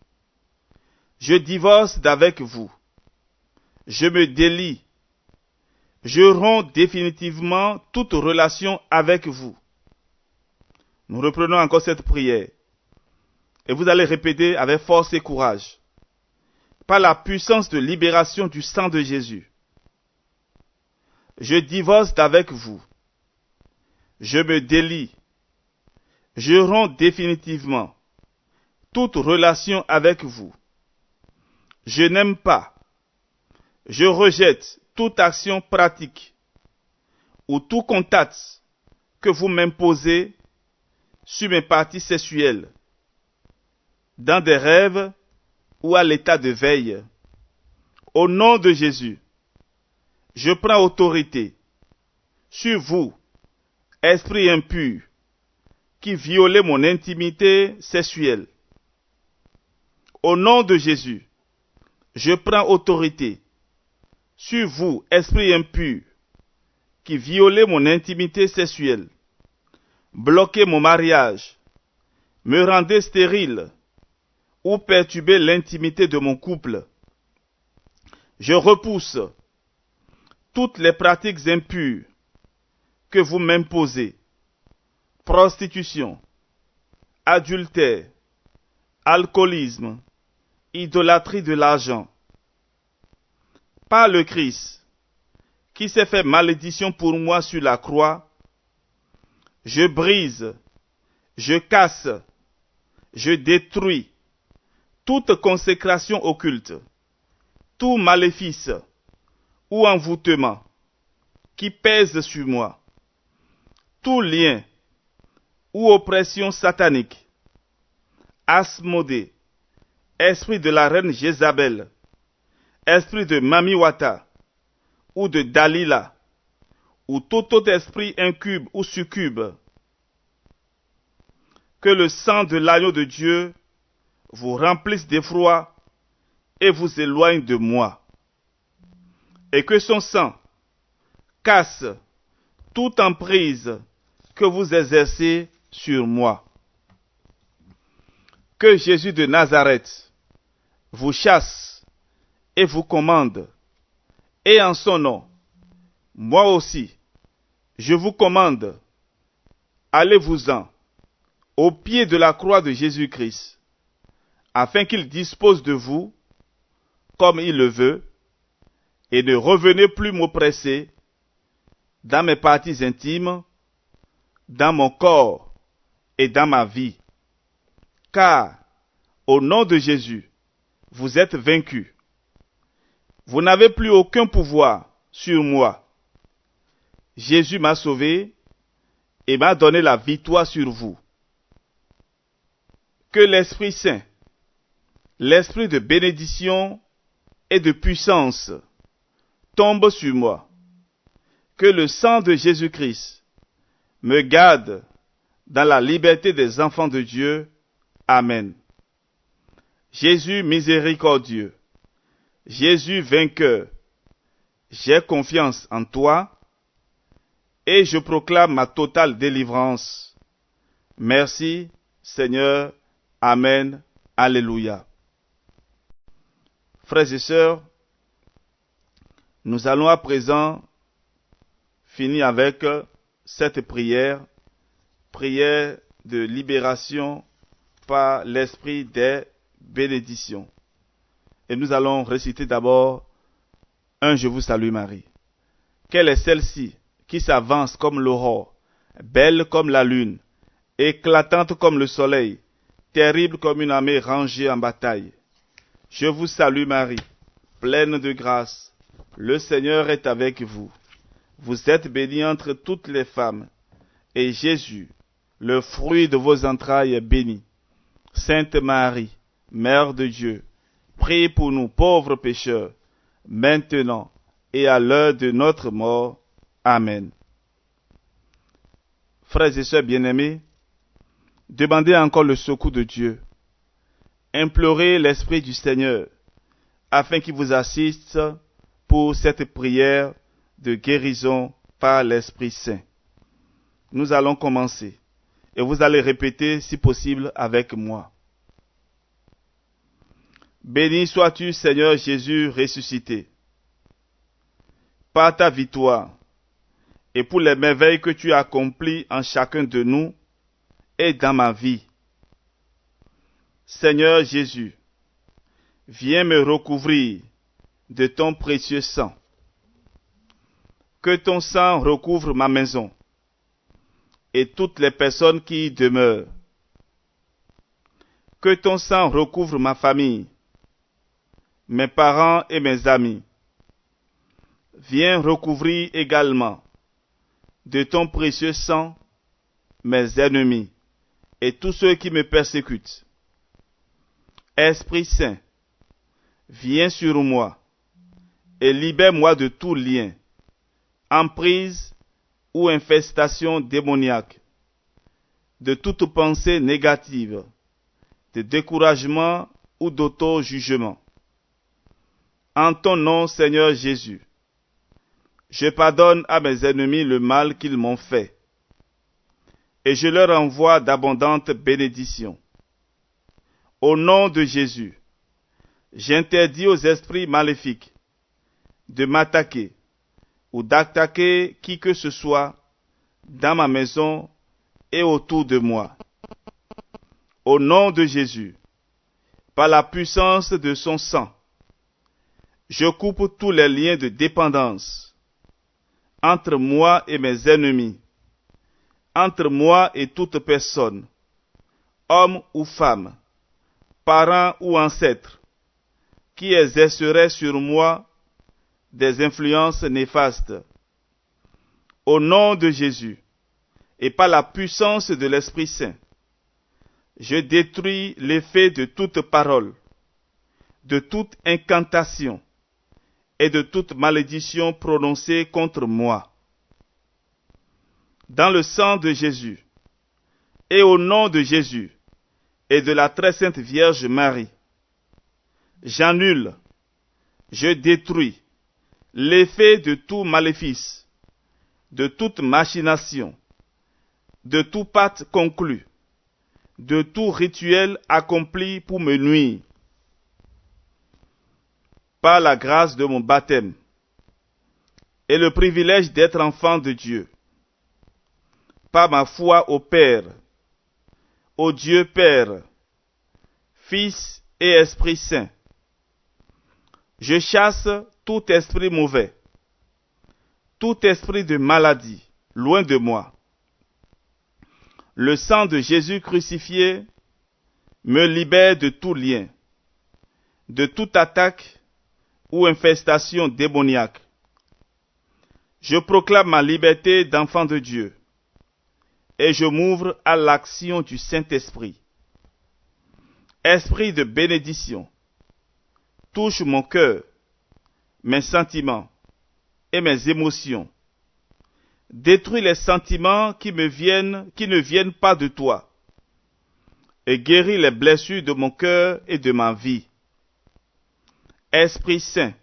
[SPEAKER 1] je divorce d'avec vous, je me délie, je romps définitivement toute relation avec vous. Nous reprenons encore cette prière, et vous allez répéter avec force et courage. Par la puissance de libération du sang de Jésus, je divorce d'avec vous, je me délie, je romps définitivement toute relation avec vous. Je n'aime pas, je rejette toute action pratique ou tout contact que vous m'imposez sur mes parties sexuelles, dans des rêves ou à l'état de veille. Au nom de Jésus, je prends autorité sur vous, esprit impur, qui violez mon intimité sexuelle. Au nom de Jésus, je prends autorité sur vous, esprit impur, qui violez mon intimité sexuelle. Bloquez mon mariage, me rendez stérile ou perturbez l'intimité de mon couple. Je repousse toutes les pratiques impures que vous m'imposez. Prostitution, adultère, alcoolisme, idolâtrie de l'argent. Par le Christ, qui s'est fait malédiction pour moi sur la croix, je brise, je casse, je détruis toute consécration occulte, tout maléfice ou envoûtement qui pèse sur moi, tout lien ou oppression satanique, Asmodée, esprit de la reine Jézabel, esprit de Mamiwata, ou de Dalila, ou tout autre esprit incube ou succube, que le sang de l'agneau de Dieu vous remplisse d'effroi et vous éloigne de moi, et que son sang casse toute emprise que vous exercez sur moi. Que Jésus de Nazareth vous chasse et vous commande, et en son nom, moi aussi, je vous commande, allez-vous-en au pied de la croix de Jésus-Christ, afin qu'il dispose de vous comme il le veut, et ne revenez plus m'oppresser dans mes parties intimes, dans mon corps et dans ma vie. Car, au nom de Jésus, vous êtes vaincus. Vous n'avez plus aucun pouvoir sur moi. Jésus m'a sauvé et m'a donné la victoire sur vous. Que l'Esprit Saint, l'Esprit de bénédiction et de puissance tombe sur moi. Que le sang de Jésus-Christ me garde dans la liberté des enfants de Dieu. Amen. Jésus miséricordieux, Jésus vainqueur, j'ai confiance en toi et je proclame ma totale délivrance. Merci, Seigneur. Amen. Alléluia. Frères et sœurs, nous allons à présent finir avec cette prière de libération par l'esprit des bénédictions. Et nous allons réciter d'abord un Je vous salue Marie. Quelle est celle-ci qui s'avance comme l'aurore, belle comme la lune, éclatante comme le soleil, terrible comme une armée rangée en bataille. Je vous salue Marie, pleine de grâce, le Seigneur est avec vous. Vous êtes bénie entre toutes les femmes, et Jésus, le fruit de vos entrailles, est béni. Sainte Marie, Mère de Dieu, priez pour nous pauvres pécheurs, maintenant et à l'heure de notre mort. Amen. Frères et sœurs bien-aimés, demandez encore le secours de Dieu. Implorez l'Esprit du Seigneur, afin qu'il vous assiste pour cette prière de guérison par l'Esprit Saint. Nous allons commencer, et vous allez répéter si possible avec moi. Béni sois-tu, Seigneur Jésus ressuscité, par ta victoire, et pour les merveilles que tu as accomplies en chacun de nous et dans ma vie. Seigneur Jésus, viens me recouvrir de ton précieux sang. Que ton sang recouvre ma maison et toutes les personnes qui y demeurent. Que ton sang recouvre ma famille, mes parents et mes amis. Viens recouvrir également de ton précieux sang mes ennemis et tous ceux qui me persécutent. Esprit Saint, viens sur moi et libère-moi de tout lien, emprise ou infestation démoniaque, de toute pensée négative, de découragement ou d'auto-jugement. En ton nom, Seigneur Jésus, je pardonne à mes ennemis le mal qu'ils m'ont fait, et je leur envoie d'abondantes bénédictions. Au nom de Jésus, j'interdis aux esprits maléfiques de m'attaquer ou d'attaquer qui que ce soit dans ma maison et autour de moi. Au nom de Jésus, par la puissance de son sang, je coupe tous les liens de dépendance entre moi et mes ennemis, entre moi et toute personne, homme ou femme, parents ou ancêtres, qui exerceraient sur moi des influences néfastes. Au nom de Jésus, et par la puissance de l'Esprit Saint, je détruis l'effet de toute parole, de toute incantation et de toute malédiction prononcée contre moi. Dans le sang de Jésus, et au nom de Jésus et de la très sainte Vierge Marie, j'annule, je détruis l'effet de tout maléfice, de toute machination, de tout pacte conclu, de tout rituel accompli pour me nuire. Par la grâce de mon baptême et le privilège d'être enfant de Dieu, par ma foi au Père, au Dieu Père, Fils et Esprit Saint, je chasse tout esprit mauvais, tout esprit de maladie, loin de moi. Le sang de Jésus crucifié me libère de tout lien, de toute attaque ou infestation démoniaque. Je proclame ma liberté d'enfant de Dieu et je m'ouvre à l'action du Saint-Esprit. Esprit de bénédiction, touche mon cœur, mes sentiments et mes émotions. Détruis les sentiments qui ne viennent pas de toi, et guéris les blessures de mon cœur et de ma vie. Esprit Saint,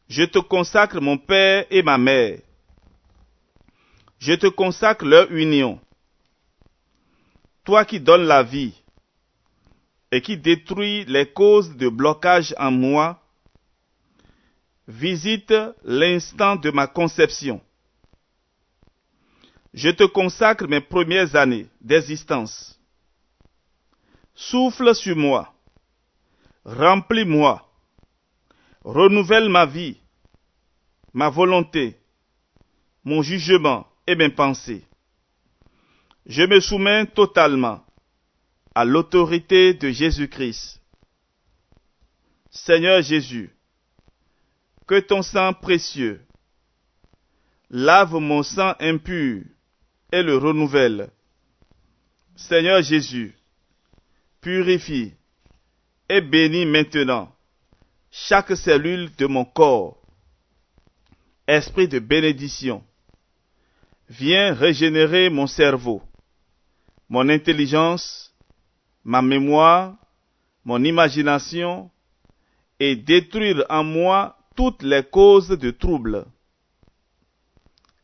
[SPEAKER 1] je te consacre mon père et ma mère. Je te consacre leur union. Toi qui donnes la vie et qui détruis les causes de blocage en moi, visite l'instant de ma conception. Je te consacre mes premières années d'existence. Souffle sur moi, remplis-moi, renouvelle ma vie, ma volonté, mon jugement et mes pensées. Je me soumets totalement à l'autorité de Jésus-Christ. Seigneur Jésus, que ton sang précieux lave mon sang impur et le renouvelle. Seigneur Jésus, purifie et bénis maintenant chaque cellule de mon corps. Esprit de bénédiction, viens régénérer mon cerveau, mon intelligence, ma mémoire, mon imagination et détruire en moi toutes les causes de trouble.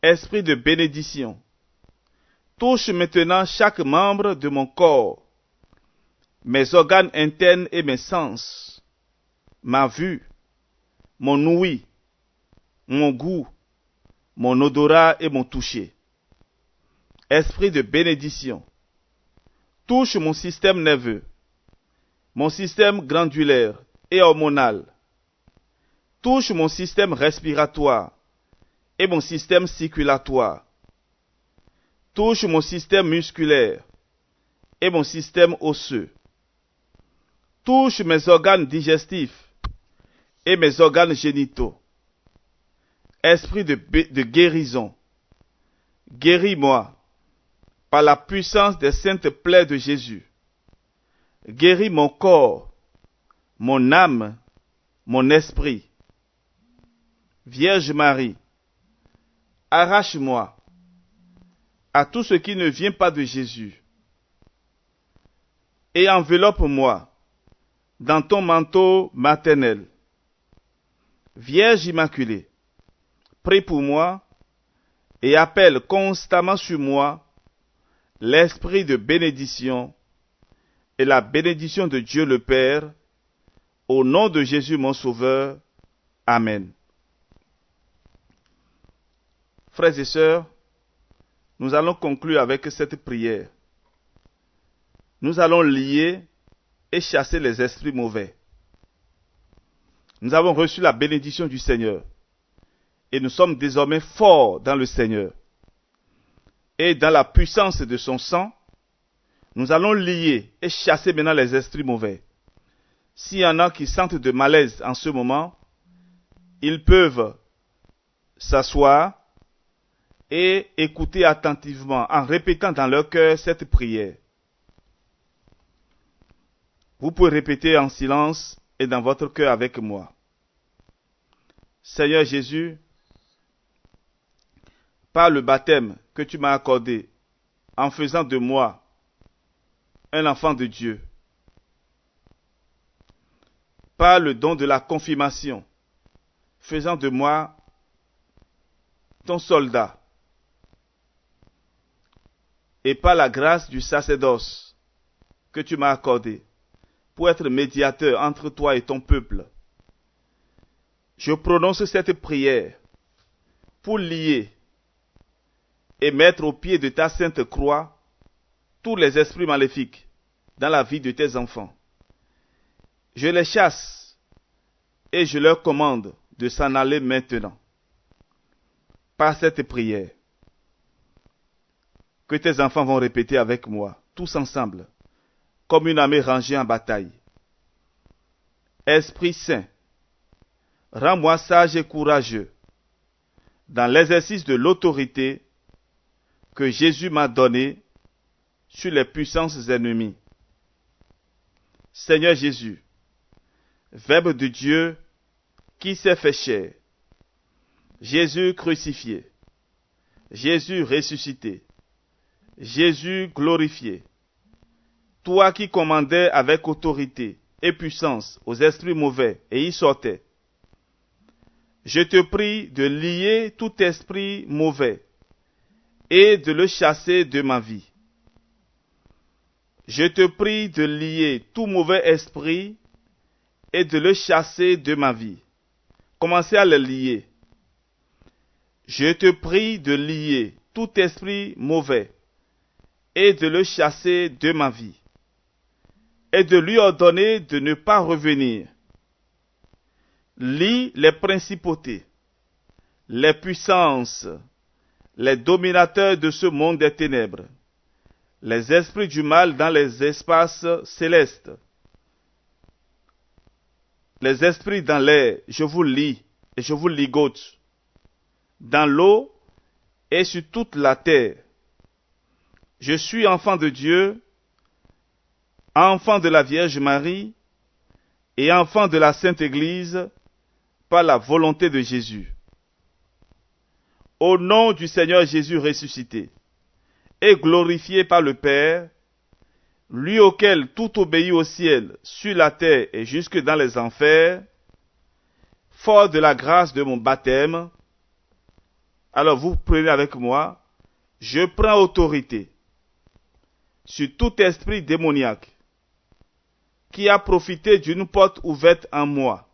[SPEAKER 1] Esprit de bénédiction, touche maintenant chaque membre de mon corps, mes organes internes et mes sens, ma vue, mon ouïe, mon goût, mon odorat et mon toucher. Esprit de bénédiction, touche mon système nerveux, mon système glandulaire et hormonal, touche mon système respiratoire et mon système circulatoire, touche mon système musculaire et mon système osseux, touche mes organes digestifs et mes organes génitaux. Esprit de guérison, guéris-moi par la puissance des saintes plaies de Jésus. Guéris mon corps, mon âme, mon esprit. Vierge Marie, arrache-moi à tout ce qui ne vient pas de Jésus et enveloppe-moi dans ton manteau maternel. Vierge Immaculée, prie pour moi et appelle constamment sur moi l'esprit de bénédiction et la bénédiction de Dieu le Père, au nom de Jésus mon Sauveur. Amen. Frères et sœurs, nous allons conclure avec cette prière. Nous allons lier et chasser les esprits mauvais. Nous avons reçu la bénédiction du Seigneur et nous sommes désormais forts dans le Seigneur. Et dans la puissance de son sang, nous allons lier et chasser maintenant les esprits mauvais. S'il y en a qui sentent de malaise en ce moment, ils peuvent s'asseoir et écouter attentivement en répétant dans leur cœur cette prière. Vous pouvez répéter en silence et dans votre cœur avec moi. Seigneur Jésus, par le baptême que tu m'as accordé, en faisant de moi un enfant de Dieu, par le don de la confirmation, faisant de moi ton soldat, et par la grâce du sacerdoce que tu m'as accordé, pour être médiateur entre toi et ton peuple. Je prononce cette prière pour lier et mettre au pied de ta sainte croix tous les esprits maléfiques dans la vie de tes enfants. Je les chasse et je leur commande de s'en aller maintenant. Par cette prière que tes enfants vont répéter avec moi, tous ensemble, comme une armée rangée en bataille. Esprit Saint, rends-moi sage et courageux dans l'exercice de l'autorité que Jésus m'a donnée sur les puissances ennemies. Seigneur Jésus, Verbe de Dieu qui s'est fait chair, Jésus crucifié, Jésus ressuscité, Jésus glorifié, toi qui commandais avec autorité et puissance aux esprits mauvais et y sortais, je te prie de lier tout esprit mauvais et de le chasser de ma vie. Je te prie de lier tout mauvais esprit et de le chasser de ma vie. Commencez à le lier. Je te prie de lier tout esprit mauvais et de le chasser de ma vie, et de lui ordonner de ne pas revenir. Lie les principautés, les puissances, les dominateurs de ce monde des ténèbres, les esprits du mal dans les espaces célestes, les esprits dans l'air, je vous lie et je vous ligote, dans l'eau et sur toute la terre. Je suis enfant de Dieu, enfant de la Vierge Marie et enfant de la Sainte Église par la volonté de Jésus. Au nom du Seigneur Jésus ressuscité et glorifié par le Père, lui auquel tout obéit au ciel, sur la terre et jusque dans les enfers, fort de la grâce de mon baptême, alors vous prenez avec moi, je prends autorité sur tout esprit démoniaque qui a profité d'une porte ouverte en moi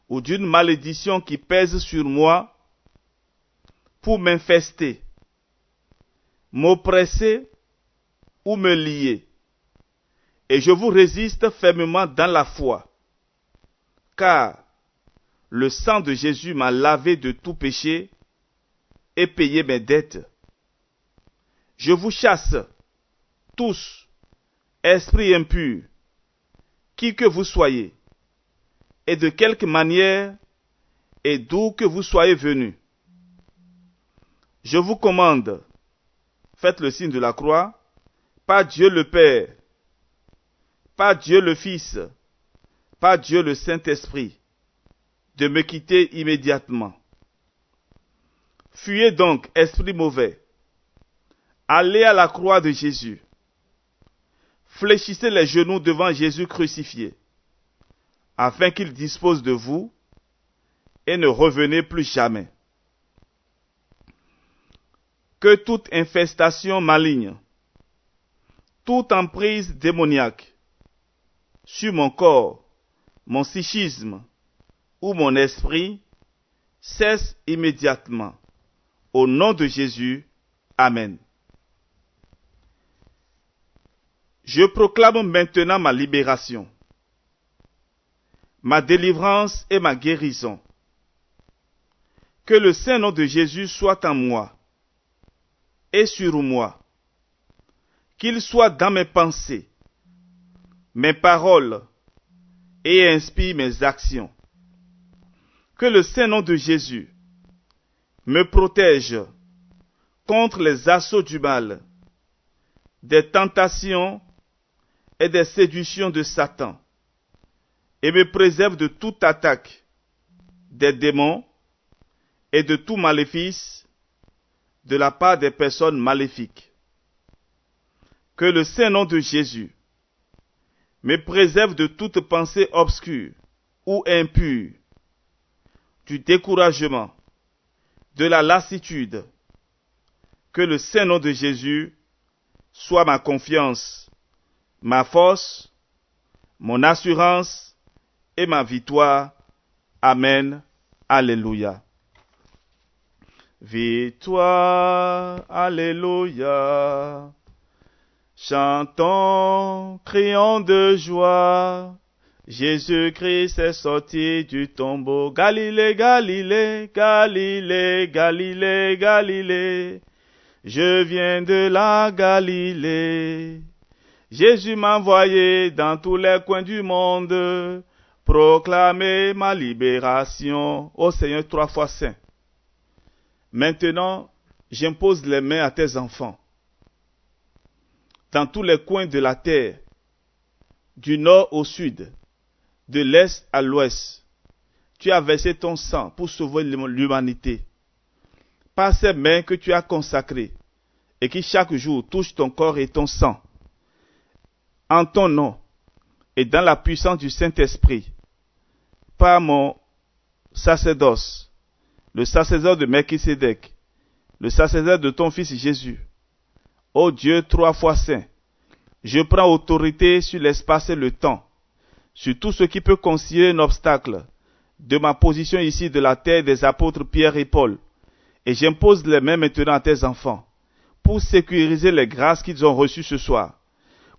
[SPEAKER 1] ou d'une malédiction qui pèse sur moi pour m'infester, m'oppresser ou me lier. Et je vous résiste fermement dans la foi, car le sang de Jésus m'a lavé de tout péché et payé mes dettes. Je vous chasse tous, esprits impurs, qui que vous soyez, et de quelque manière et d'où que vous soyez venus. Je vous commande, faites le signe de la croix, par Dieu le Père, par Dieu le Fils, par Dieu le Saint-Esprit, de me quitter immédiatement. Fuyez donc, esprit mauvais. Allez à la croix de Jésus. Fléchissez les genoux devant Jésus crucifié, afin qu'il dispose de vous, et ne revenez plus jamais. Que toute infestation maligne, toute emprise démoniaque sur mon corps, mon psychisme ou mon esprit cesse immédiatement. Au nom de Jésus, Amen. Je proclame maintenant ma libération, ma délivrance et ma guérison. Que le saint nom de Jésus soit en moi et sur moi, qu'il soit dans mes pensées, mes paroles et inspire mes actions. Que le saint nom de Jésus me protège contre les assauts du mal, des tentations et des séductions de Satan, et me préserve de toute attaque des démons et de tout maléfice de la part des personnes maléfiques. Que le saint nom de Jésus me préserve de toute pensée obscure ou impure, du découragement, de la lassitude. Que le saint nom de Jésus soit ma confiance, ma force, mon assurance et ma victoire. Amen. Alléluia. Victoire, alléluia. Chantons, crions de joie. Jésus-Christ est sorti du tombeau. Galilée, Galilée, Galilée, Galilée, Galilée. Je viens de la Galilée. Jésus m'a envoyé dans tous les coins du monde proclamer ma libération. Ô Seigneur, 3 fois saint. Maintenant, j'impose les mains à tes enfants. Dans tous les coins de la terre, du nord au sud, de l'est à l'ouest, tu as versé ton sang pour sauver l'humanité. Par ces mains que tu as consacrées et qui chaque jour touchent ton corps et ton sang, en ton nom et dans la puissance du Saint-Esprit, par mon sacerdoce, le sacerdoce de Melchisédek, le sacerdoce de ton Fils Jésus. Ô Dieu 3 fois saint, je prends autorité sur l'espace et le temps, sur tout ce qui peut considérer un obstacle de ma position ici de la terre des apôtres Pierre et Paul, et j'impose les mains maintenant à tes enfants, pour sécuriser les grâces qu'ils ont reçues ce soir,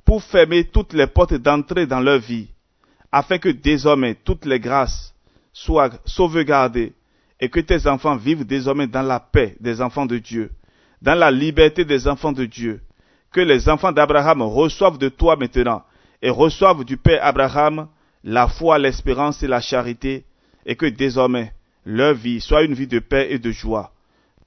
[SPEAKER 1] pour fermer toutes les portes d'entrée dans leur vie, afin que désormais toutes les grâces soient sauvegardées et que tes enfants vivent désormais dans la paix des enfants de Dieu, dans la liberté des enfants de Dieu, que les enfants d'Abraham reçoivent de toi maintenant et reçoivent du Père Abraham la foi, l'espérance et la charité, et que désormais leur vie soit une vie de paix et de joie.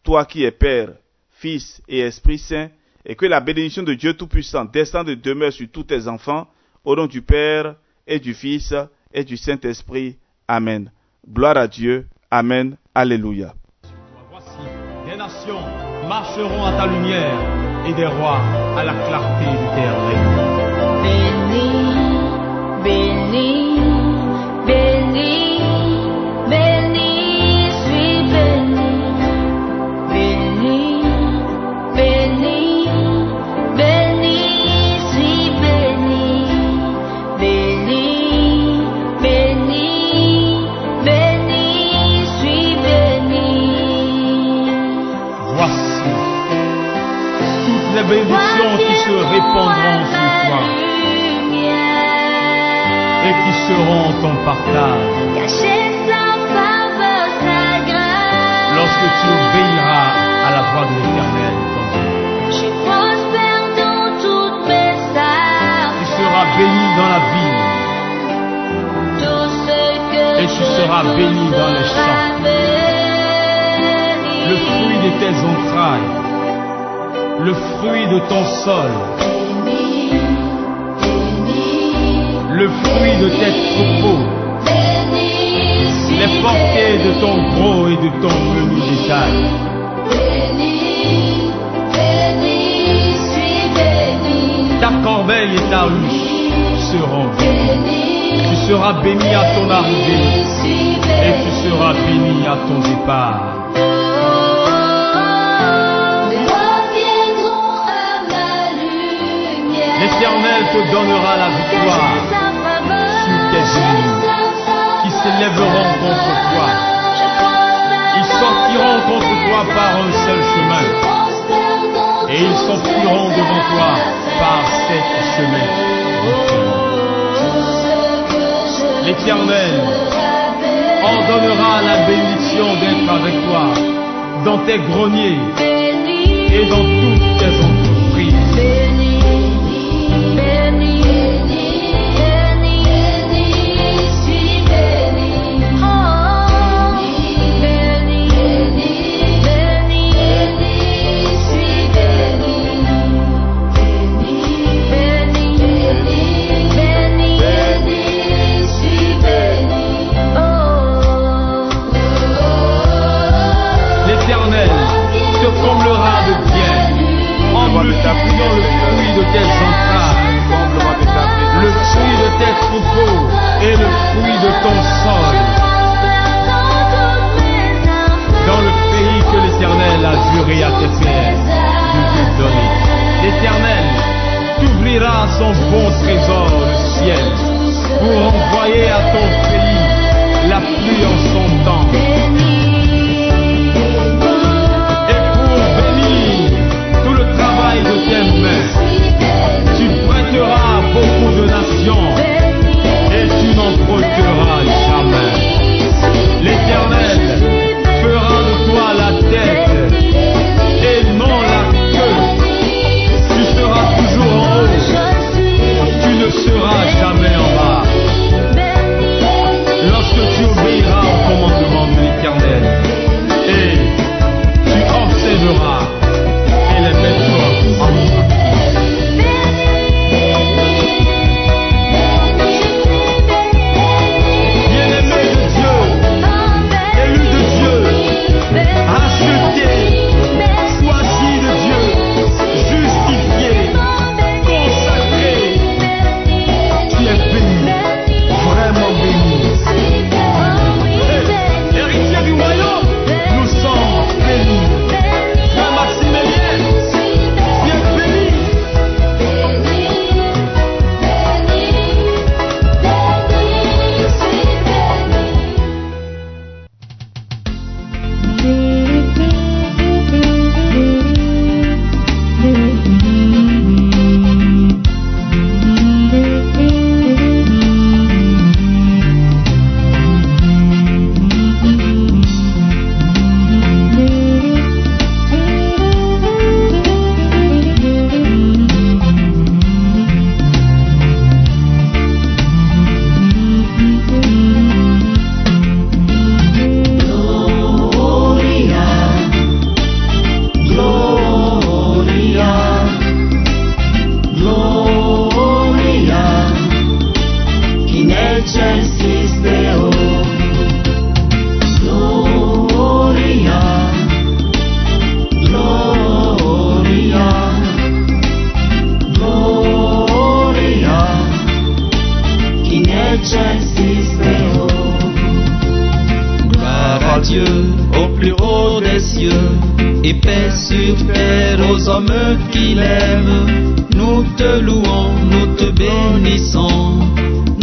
[SPEAKER 1] Toi qui es Père, Fils et Esprit Saint, et que la bénédiction de Dieu Tout-Puissant descende et demeure sur tous tes enfants, au nom du Père et du Fils et du Saint-Esprit. Amen. Gloire à Dieu. Amen. Alléluia.
[SPEAKER 6] Voici, des nations marcheront à ta lumière et des rois à la clarté de tes règles.
[SPEAKER 4] Béni, béni, béni, béni, suis béni. Béni, béni, béni, suis béni. Béni, béni, béni, suis béni.
[SPEAKER 6] Voici toutes les bénédictions qui se répandront sur toi et qui seront ton partage
[SPEAKER 4] Cacher sa faveur, sa grâce.
[SPEAKER 6] lorsque tu obéiras à la voix de l'Éternel, ton Dieu.
[SPEAKER 4] Je prospère dans toutes mes
[SPEAKER 6] Tu
[SPEAKER 4] armes.
[SPEAKER 6] seras béni dans la ville
[SPEAKER 4] Tout ce que
[SPEAKER 6] et tu seras béni dans les champs. Le fruit de tes entrailles, le fruit de ton sol, le fruit de tes troupeaux, les portées de ton gros et de ton menu détail. Ta corbeille et ta ruche seront bénies. Tu seras béni à ton arrivée et tu seras béni à ton départ. L'Éternel te donnera la victoire sur tes ennemis qui s'élèveront contre toi. Ils sortiront contre toi par un seul chemin et ils s'enfuiront devant toi par 7 chemins différents. L'Éternel ordonnera la bénédiction d'être avec toi dans tes greniers et dans toutes tes entreprises.
[SPEAKER 7] à Dieu au plus haut des cieux, et paix sur terre aux hommes qui l'aiment. Nous te louons, nous te bénissons,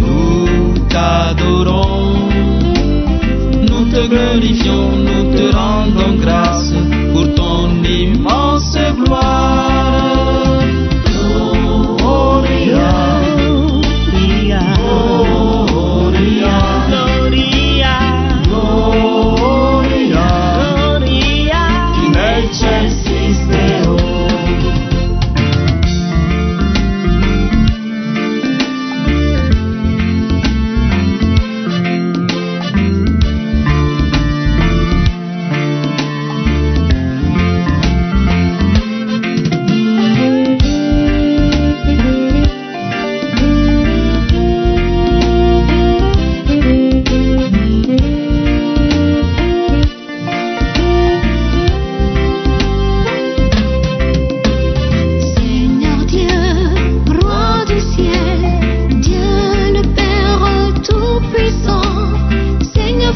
[SPEAKER 7] nous t'adorons. Nous te glorifions, nous te rendons grâce pour ton immense gloire. Gloria, Gloria, Gloria, Gloria, Gloria, in excelsis Deo.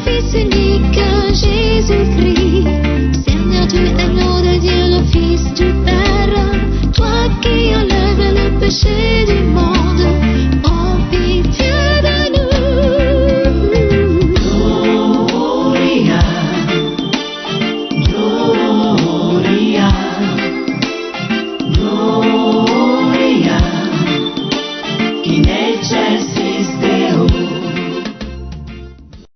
[SPEAKER 4] Fils unique, Jésus-Christ, Seigneur Dieu est notre